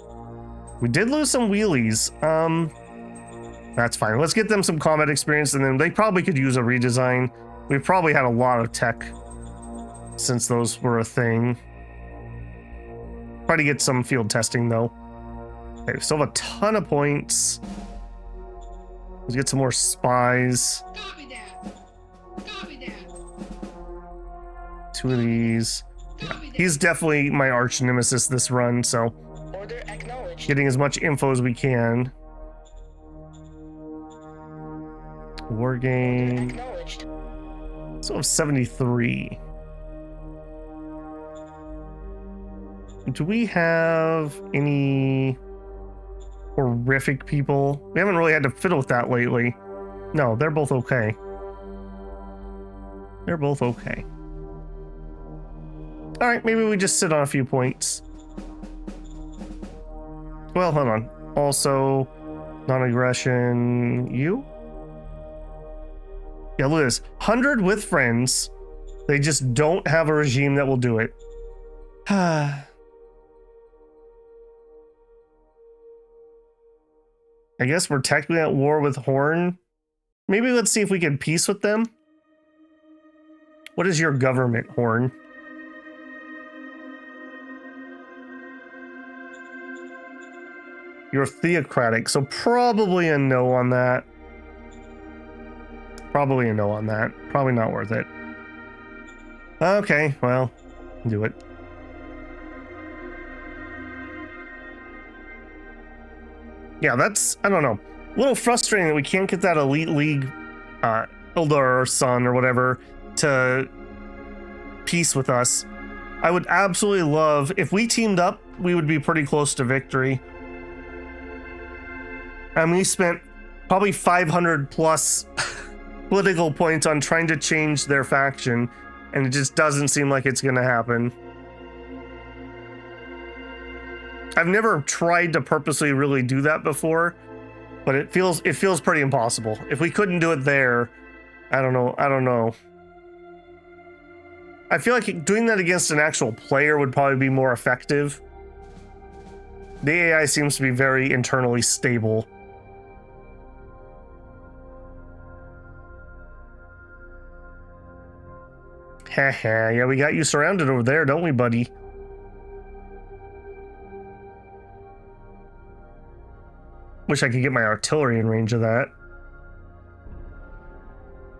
We did lose some wheelies. That's fine. Let's get them some combat experience, and then they probably could use a redesign. We've probably had a lot of tech since those were a thing. Try to get some field testing, though. Okay, we still have a ton of points. Let's get some more spies. Copy that. Copy that. 2 of these. Yeah, he's definitely my arch nemesis this run, so Order acknowledged. getting as much info as we can. War game. Acknowledged. So 73. Do we have any horrific people? We haven't really had to fiddle with that lately. No, they're both okay. They're both okay. All right, maybe we just sit on a few points. Well, hold on. Also, non-aggression, you? Yeah, look at this. 100 with friends. They just don't have a regime that will do it. I guess we're technically at war with Horn. Maybe let's see if we can peace with them. What is your government, Horn? You're theocratic, so probably a no on that. Probably a no on that. Probably not worth it. Okay, well, do it. Yeah, that's, I don't know, a little frustrating that we can't get that Elite League Ildar or Sun or whatever to peace with us. I would absolutely love, if we teamed up, we would be pretty close to victory. And we spent probably 500 plus political points on trying to change their faction, and it just doesn't seem like it's going to happen. I've never tried to purposely really do that before, but it feels pretty impossible. If we couldn't do it there, I don't know. I feel like doing that against an actual player would probably be more effective. The AI seems to be very internally stable. Haha, yeah, we got you surrounded over there, don't we, buddy? Wish I could get my artillery in range of that.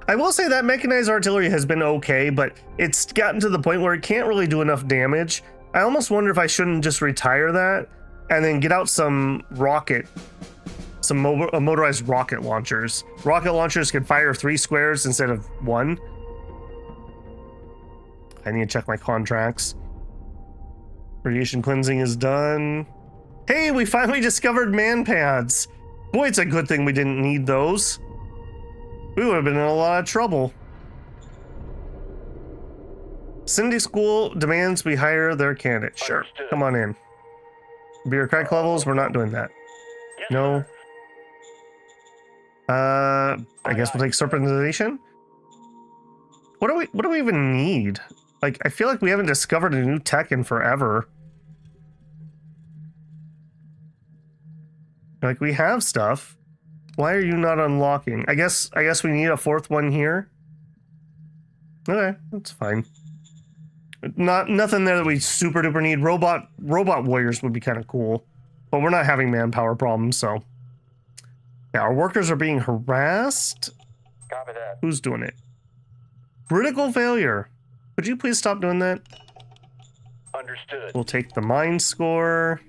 I will say that mechanized artillery has been okay, but it's gotten to the point where it can't really do enough damage. I almost wonder if I shouldn't just retire that and then get out some motorized rocket launchers. Rocket launchers can fire 3 squares instead of 1. I need to check my contracts. Radiation cleansing is done. Hey, we finally discovered man pads. Boy, it's a good thing we didn't need those. We would have been in a lot of trouble. Cindy School demands we hire their candidate. Sure, Understood. come on in. Bureaucratic levels, we're not doing that. Yes, No. sir. I guess we'll take serpentization. What do we even need? Like, I feel like we haven't discovered a new tech in forever. Like, we have stuff. Why are you not unlocking? I guess we need a fourth one here. Okay, that's fine. Nothing there that we super duper need. Robot warriors would be kind of cool, but we're not having manpower problems, so yeah, our workers are being harassed. Copy that. Who's doing it? Critical failure. Could you please stop doing that? Understood. We'll take the mine score.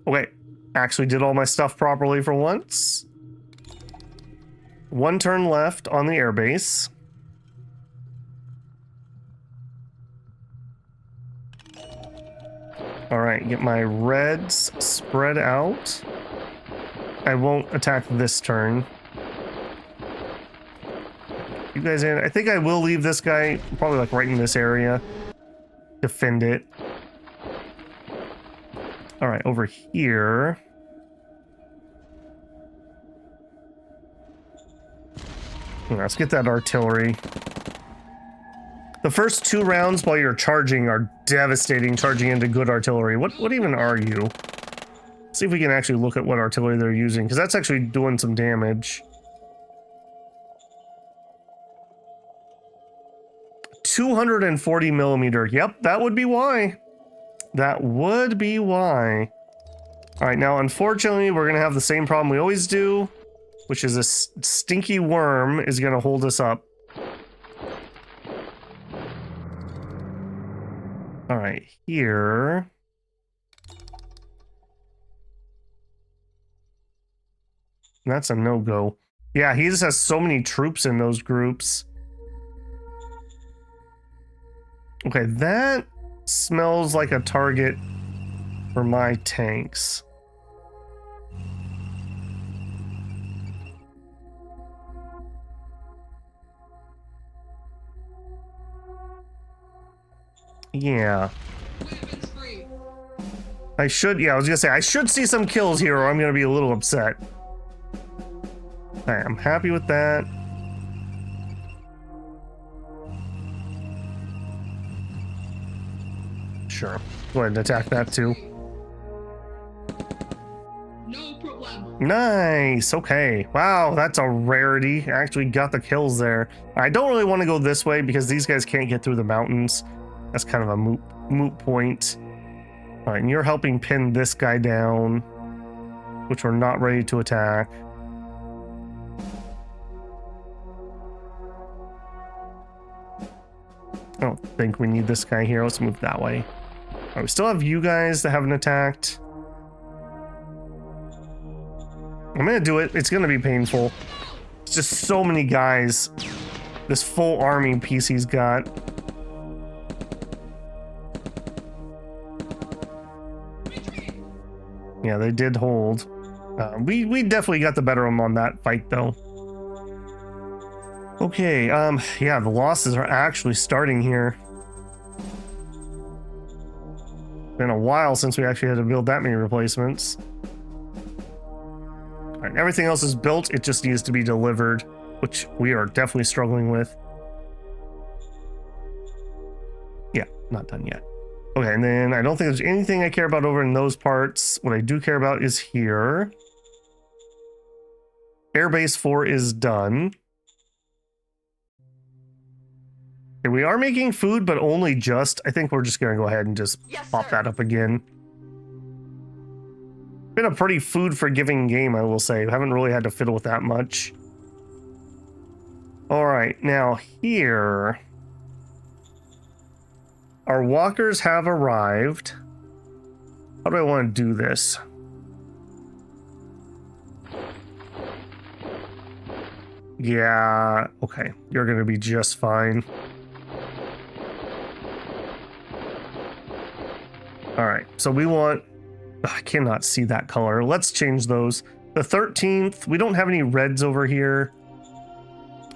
Okay, actually did all my stuff properly for once. One turn left on the airbase. All right, get my reds spread out. I won't attack this turn. You guys in? I think I will leave this guy probably like right in this area. Defend it. All right, over here. Let's get that artillery. The first 2 rounds while you're charging are devastating, charging into good artillery. What even are you? See if we can actually look at what artillery they're using, because that's actually doing some damage. 240 millimeter. Yep, that would be why. That would be why. All right, now unfortunately, we're gonna have the same problem we always do, which is a stinky worm is gonna hold us up. All right, here. That's a no-go. Yeah, he just has so many troops in those groups. Okay, that smells like a target for my tanks. Yeah. Weapons free. I should, yeah, I was gonna say, I should see some kills here or I'm gonna be a little upset. Alright, I'm happy with that. Sure. Go ahead and attack that too. No problem. Nice, okay. Wow, that's a rarity. I actually got the kills there. I don't really want to go this way because these guys can't get through the mountains. That's kind of a moot point. All right, and you're helping pin this guy down, which we're not ready to attack. I don't think we need this guy here. Let's move that way. All right, we still have you guys that haven't attacked. I'm gonna do it. It's gonna be painful. It's just so many guys. This full army piece he's got. Yeah, they did hold. We definitely got the better of them on that fight, though. Okay, yeah, the losses are actually starting here. Been a while since we actually had to build that many replacements. All right, everything else is built, it just needs to be delivered, which we are definitely struggling with. Yeah, not done yet. Okay, and then I don't think there's anything I care about over in those parts. What I do care about is here. Airbase 4 is done. Okay, we are making food, but only just. I think we're just going to go ahead and just pop that up again. Been a pretty food-forgiving game, I will say. We haven't really had to fiddle with that much. All right, now here. Our walkers have arrived. How do I want to do this? Yeah, okay. You're going to be just fine. All right, so we want, I cannot see that color. Let's change those. The 13th, we don't have any reds over here.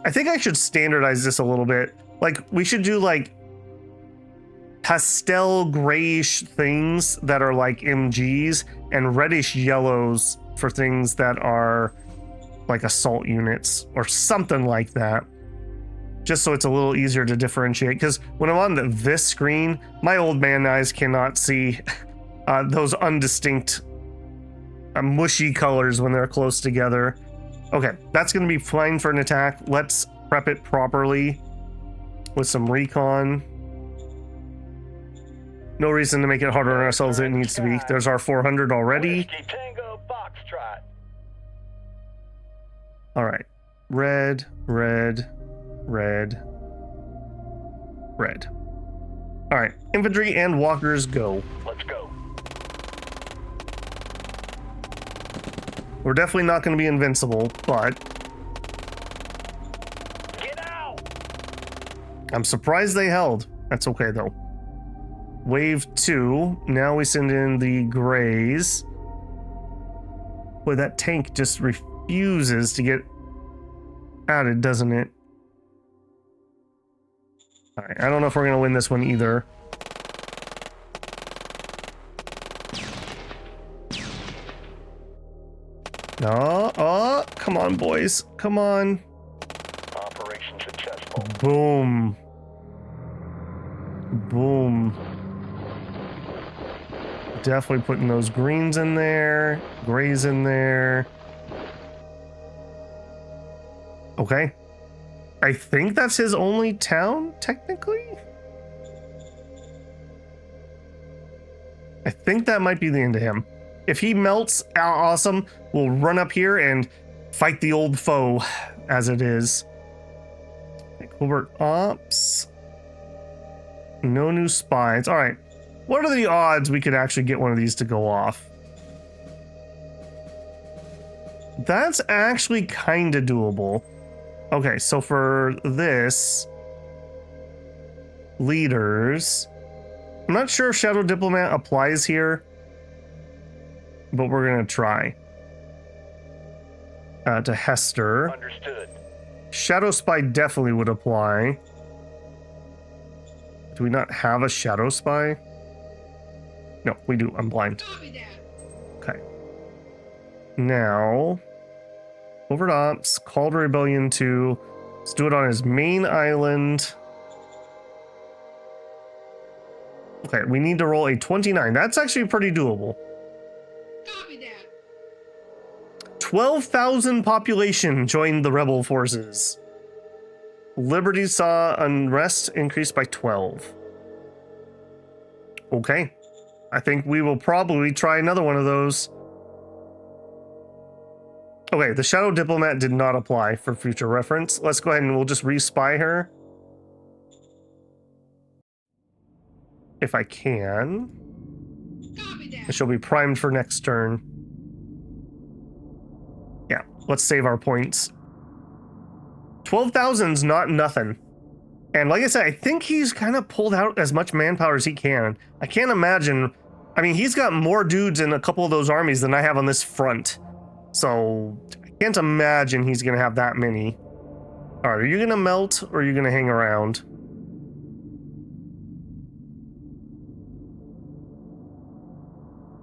I think I should standardize this a little bit. Like, we should do like pastel grayish things that are like MGs and reddish yellows for things that are like assault units or something like that. Just so it's a little easier to differentiate. Because when I'm on this screen, my old man eyes cannot see those undistinct mushy colors when they're close together. Okay, that's going to be fine for an attack. Let's prep it properly with some recon. No reason to make it harder on ourselves than it needs to be. There's our 400 already. Whiskey Tango Foxtrot. All right, red, red, red, red. All right, infantry and walkers go. Let's go. We're definitely not going to be invincible, but Get out! I'm surprised they held. That's okay though. Wave 2. Now we send in the grays. Boy, that tank just refuses to get added, doesn't it? All right, I don't know if we're going to win this one either. Oh, come on, boys. Come on. Operation successful. Boom. Boom. Definitely putting those greens in there, grays in there. Okay. I think that's his only town, technically. I think that might be the end of him. If he melts, awesome. We'll run up here and fight the old foe as it is. Covert ops. No new spies. All right. What are the odds we could actually get one of these to go off? That's actually kind of doable. Okay, so for this, leaders, I'm not sure if Shadow Diplomat applies here, but we're gonna try. To Hester. Understood. Shadow Spy definitely would apply. Do we not have a Shadow Spy? No, we do. I'm blind. Copy that. Okay. Now, Covert Ops, Called Rebellion 2. Let's do it on his main island. Okay, we need to roll a 29. That's actually pretty doable. Copy that. 12,000 population joined the rebel forces. Liberty saw unrest increase by 12. Okay. I think we will probably try another one of those. Okay, the Shadow Diplomat did not apply for future reference. Let's go ahead and we'll just re-spy her. If I can. Copy that. And she'll be primed for next turn. Yeah, let's save our points. 12,000's not nothing. And like I said, I think he's kind of pulled out as much manpower as he can. I can't imagine. I mean, he's got more dudes in a couple of those armies than I have on this front. So I can't imagine he's going to have that many. All right, are you going to melt or are you going to hang around?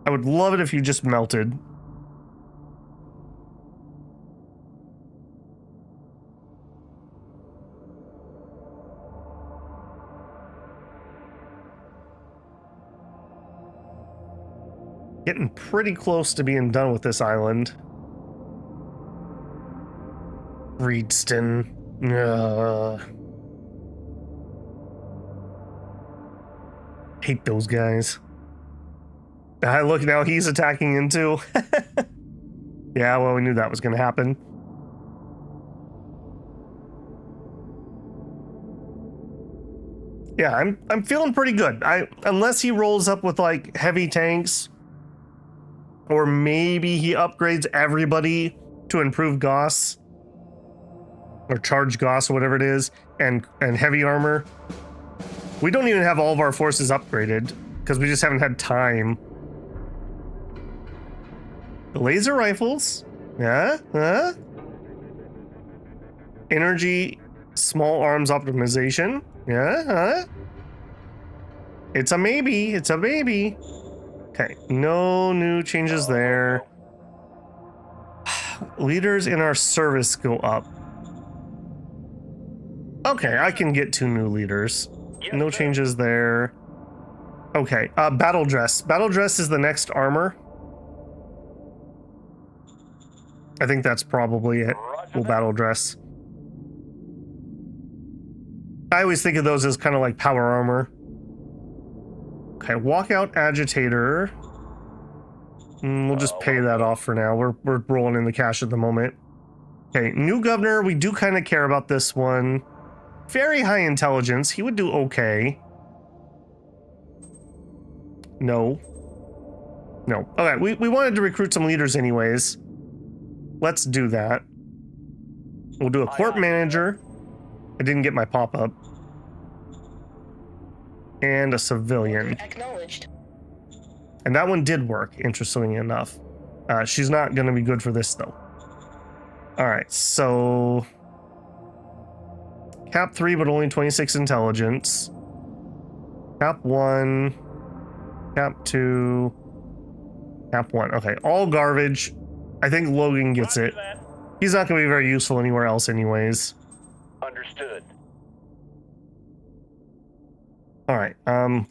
I would love it if you just melted. Getting pretty close to being done with this island. Reedston. Hate those guys. Look, now he's attacking into. Yeah, well, we knew that was going to happen. Yeah, I'm feeling pretty good. Unless he rolls up with like heavy tanks. Or maybe he upgrades everybody to improve Gauss. Or charge Gauss or whatever it is. And heavy armor. We don't even have all of our forces upgraded. because we just haven't had time. Laser rifles. Yeah, huh? Energy, small arms optimization. Yeah, huh? It's a maybe. It's a maybe. Okay, no new changes there. Leaders in our service go up. Okay, I can get 2 new leaders. Yes, No sir. changes there. Okay, battle dress. Battle dress is the next armor. I think that's probably it. Roger Full that. battle dress. I always think of those as kind of like power armor. Okay, walkout agitator. We'll just pay that off for now. We're rolling in the cash at the moment. Okay, new governor. We do kind of care about this one. Very high intelligence. He would do okay. No. No. Okay, we wanted to recruit some leaders anyways. Let's do that. We'll do a court manager. I didn't get my pop-up. And a civilian. Acknowledged. And that one did work, interestingly enough. She's not going to be good for this, though. All right, so... Cap 3, but only 26 intelligence. Cap 1. Cap 2. Cap 1. Okay, all garbage. I think Logan gets Roger it. that. He's not going to be very useful anywhere else anyways. Understood. All right,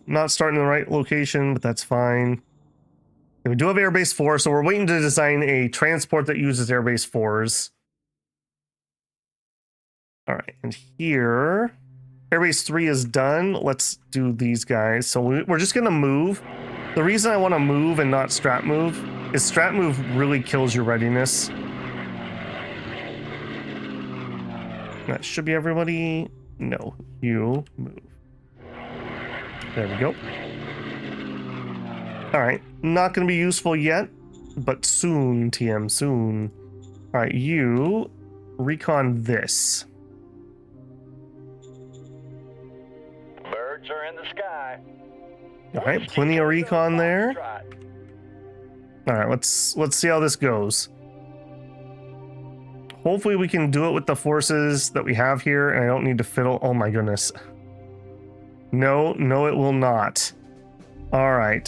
not starting in the right location, but that's fine. We do have Airbase 4, so we're waiting to design a transport that uses Airbase 4s. All right, and here, Airbase 3 is done. Let's do these guys. So we're just gonna move. The reason I want to move and not strat move is strat move really kills your readiness. That should be everybody. No, you move. There we go. All right, not going to be useful yet, but soon, TM, soon. All right, you recon this. Birds are in the sky. All right, plenty of recon there. All right, let's see how this goes. Hopefully we can do it with the forces that we have here, and I don't need to fiddle. Oh my goodness. No, it will not. All right.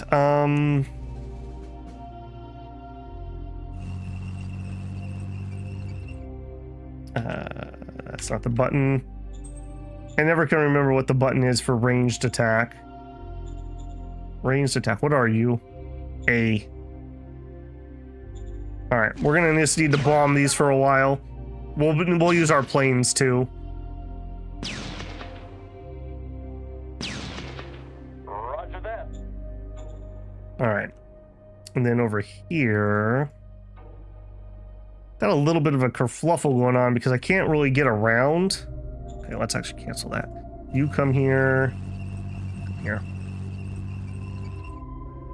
That's not the button. I never can remember what the button is for ranged attack. Ranged attack. What are you? A. All right, we're gonna just need to bomb these for a while. We'll use our planes too. Roger that. All right, and then over here, got a little bit of a kerfluffle going on because I can't really get around. Okay, let's actually cancel that. You come here. Come here.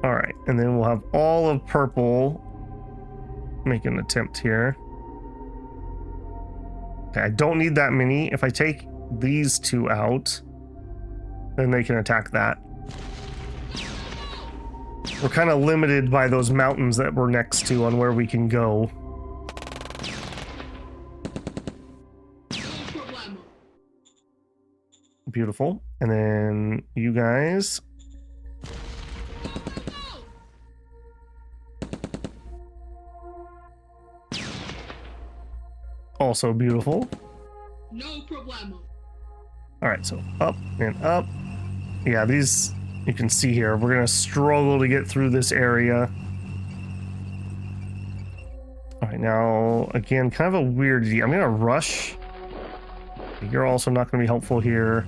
All right, and then we'll have all of purple make an attempt here. Okay, I don't need that many. If I take these 2 out, then they can attack that. We're kind of limited by those mountains that we're next to on where we can go. No problemo. Beautiful. And then you guys. Also beautiful. No problemo. All right, so up and up. Yeah, these you can see here. We're gonna struggle to get through this area. All right, now again, kind of a weird. I'm gonna rush. You're also not gonna be helpful here.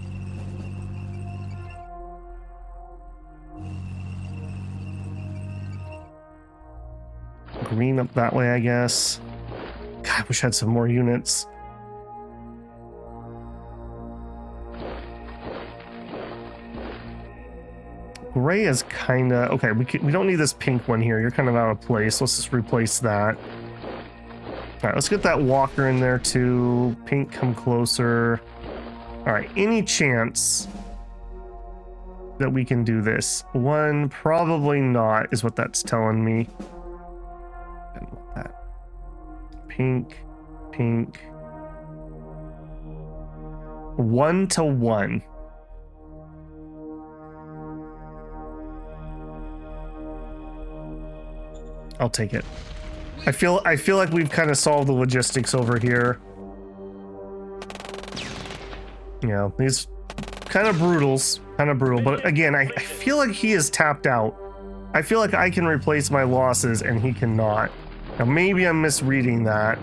Green up that way, I guess. God, I wish I had some more units. Gray is kind of okay. We don't need this pink one here. You're kind of out of place. Let's just replace that. All right, let's get that walker in there too. Pink, come closer. All right, any chance that we can do this. One, probably not, is what that's telling me. I don't want that. Pink, pink. 1 to 1. I'll take it. I feel like we've kind of solved the logistics over here. Yeah, these kind of brutal, but again, I feel like he is tapped out. I feel like I can replace my losses and he cannot. Now maybe I'm misreading that.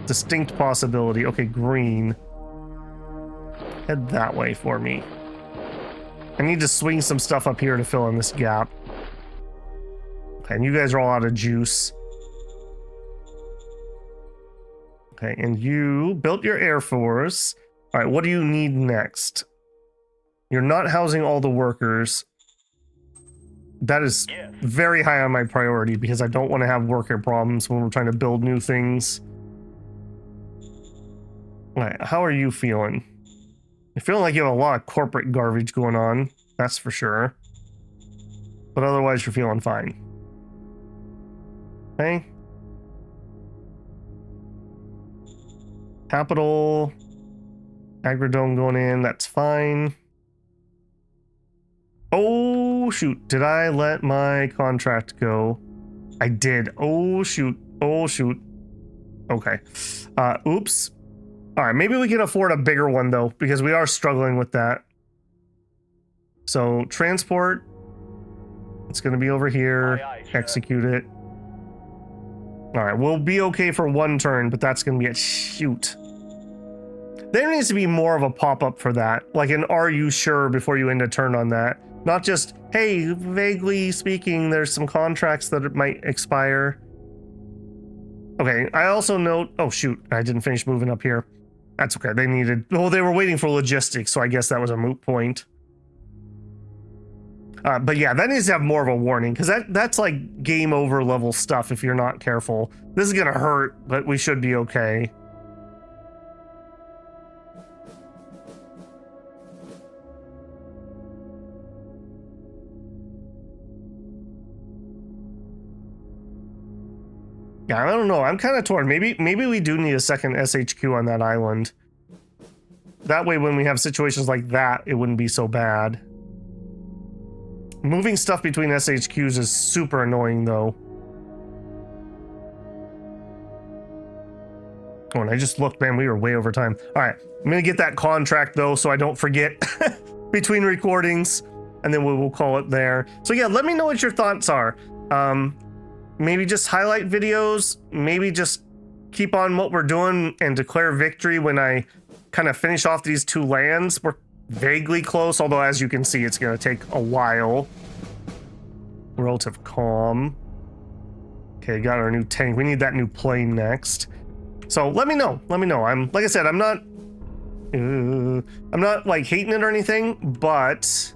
Distinct possibility. Okay, green. Head that way for me. I need to swing some stuff up here to fill in this gap. Okay, and you guys are all out of juice. Okay, and you built your Air Force. All right, what do you need next? You're not housing all the workers. That is very high on my priority because I don't want to have worker problems when we're trying to build new things. All right, how are you feeling? You're feeling like you have a lot of corporate garbage going on, that's for sure. But otherwise, you're feeling fine. Okay. Capital. Agrodome going in, that's fine. Oh, shoot. Did I let my contract go? I did. Oh, shoot. Oh, shoot. Okay. Oops. All right, maybe we can afford a bigger one, though, because we are struggling with that. So, transport. It's going to be over here. Execute it. All right, we'll be okay for one turn, but that's going to be it. Shoot. There needs to be more of a pop-up for that. Like an "Are you sure?" before you end a turn on that. Not just, hey, vaguely speaking, there's some contracts that might expire. Okay, I also note... Oh, shoot. I didn't finish moving up here. That's okay. They needed... Well, they were waiting for logistics, so I guess that was a moot point. But yeah, that needs to have more of a warning, because that's like game over level stuff if you're not careful. This is going to hurt, but we should be okay. Yeah, I don't know. I'm kind of torn. Maybe we do need a second SHQ on that island. That way, when we have situations like that, it wouldn't be so bad. Moving stuff between SHQs is super annoying, though. Oh, and I just looked, man. We were way over time. All right. I'm going to get that contract, though, so I don't forget between recordings. And then we'll call it there. So, yeah, let me know what your thoughts are. Maybe just highlight videos, maybe just keep on what we're doing and declare victory when I kind of finish off these two lands. We're vaguely close, although as you can see, it's going to take a while. Relative calm. Okay, got our new tank. We need that new plane next. So let me know. Let me know. Like I said, I'm not like hating it or anything, but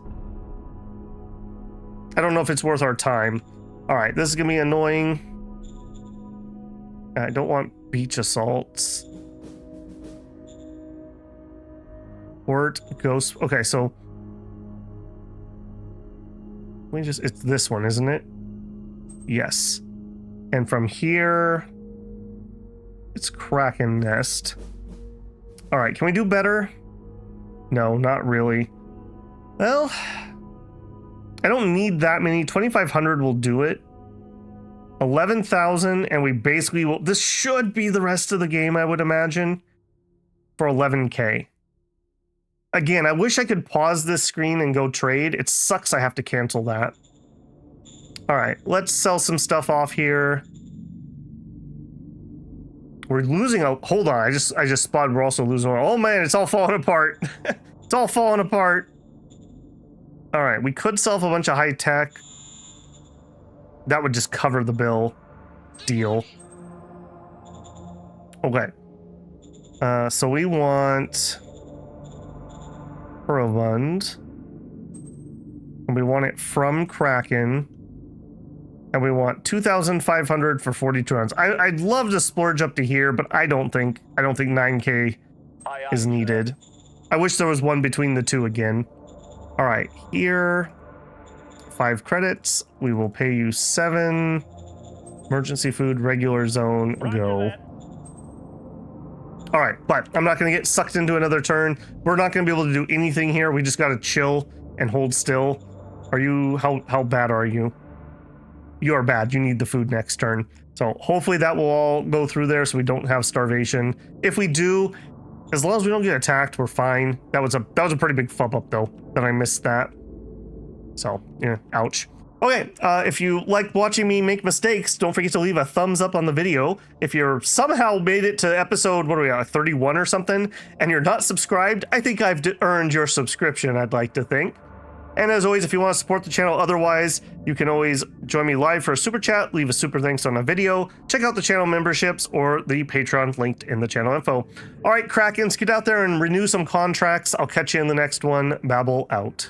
I don't know if it's worth our time. All right, this is gonna be annoying. I don't want beach assaults. Port, ghost. Okay, so it's this one, isn't it? Yes. And from here, it's Kracken Nest. All right, can we do better? No, not really. Well, I don't need that many. 2,500 will do it. 11,000, and we basically will... This should be the rest of the game, I would imagine, for 11K. Again, I wish I could pause this screen and go trade. It sucks I have to cancel that. All right, let's sell some stuff off here. We're losing a... Hold on, I just spotted we're also losing... Oh man, it's all falling apart. It's all falling apart. All right, we could sell off a bunch of high tech. That would just cover the bill. Deal. Okay. So we want Provund. And we want it from Kraken. And we want 2,500 for 42 rounds. I'd love to splurge up to here, but I don't think 9K is needed. I wish there was one between the two again. All right, here, 5 credits. We will pay you 7. Emergency food, regular zone, go. All right, but I'm not going to get sucked into another turn. We're not going to be able to do anything here. We just got to chill and hold still. Are you, how bad are you? You are bad. You need the food next turn. So hopefully that will all go through there so we don't have starvation. If we do, as long as we don't get attacked, we're fine. That was a pretty big flub up though, that I missed that. So, yeah, ouch. Okay, if you like watching me make mistakes, don't forget to leave a thumbs up on the video. If you're somehow made it to episode, what are we at, 31 or something, and you're not subscribed, I think I've earned your subscription, I'd like to think. And as always, if you want to support the channel otherwise, you can always join me live for a super chat, leave a super thanks on a video, check out the channel memberships or the Patreon linked in the channel info. All right, Krackens, get out there and renew some contracts. I'll catch you in the next one. Babble out.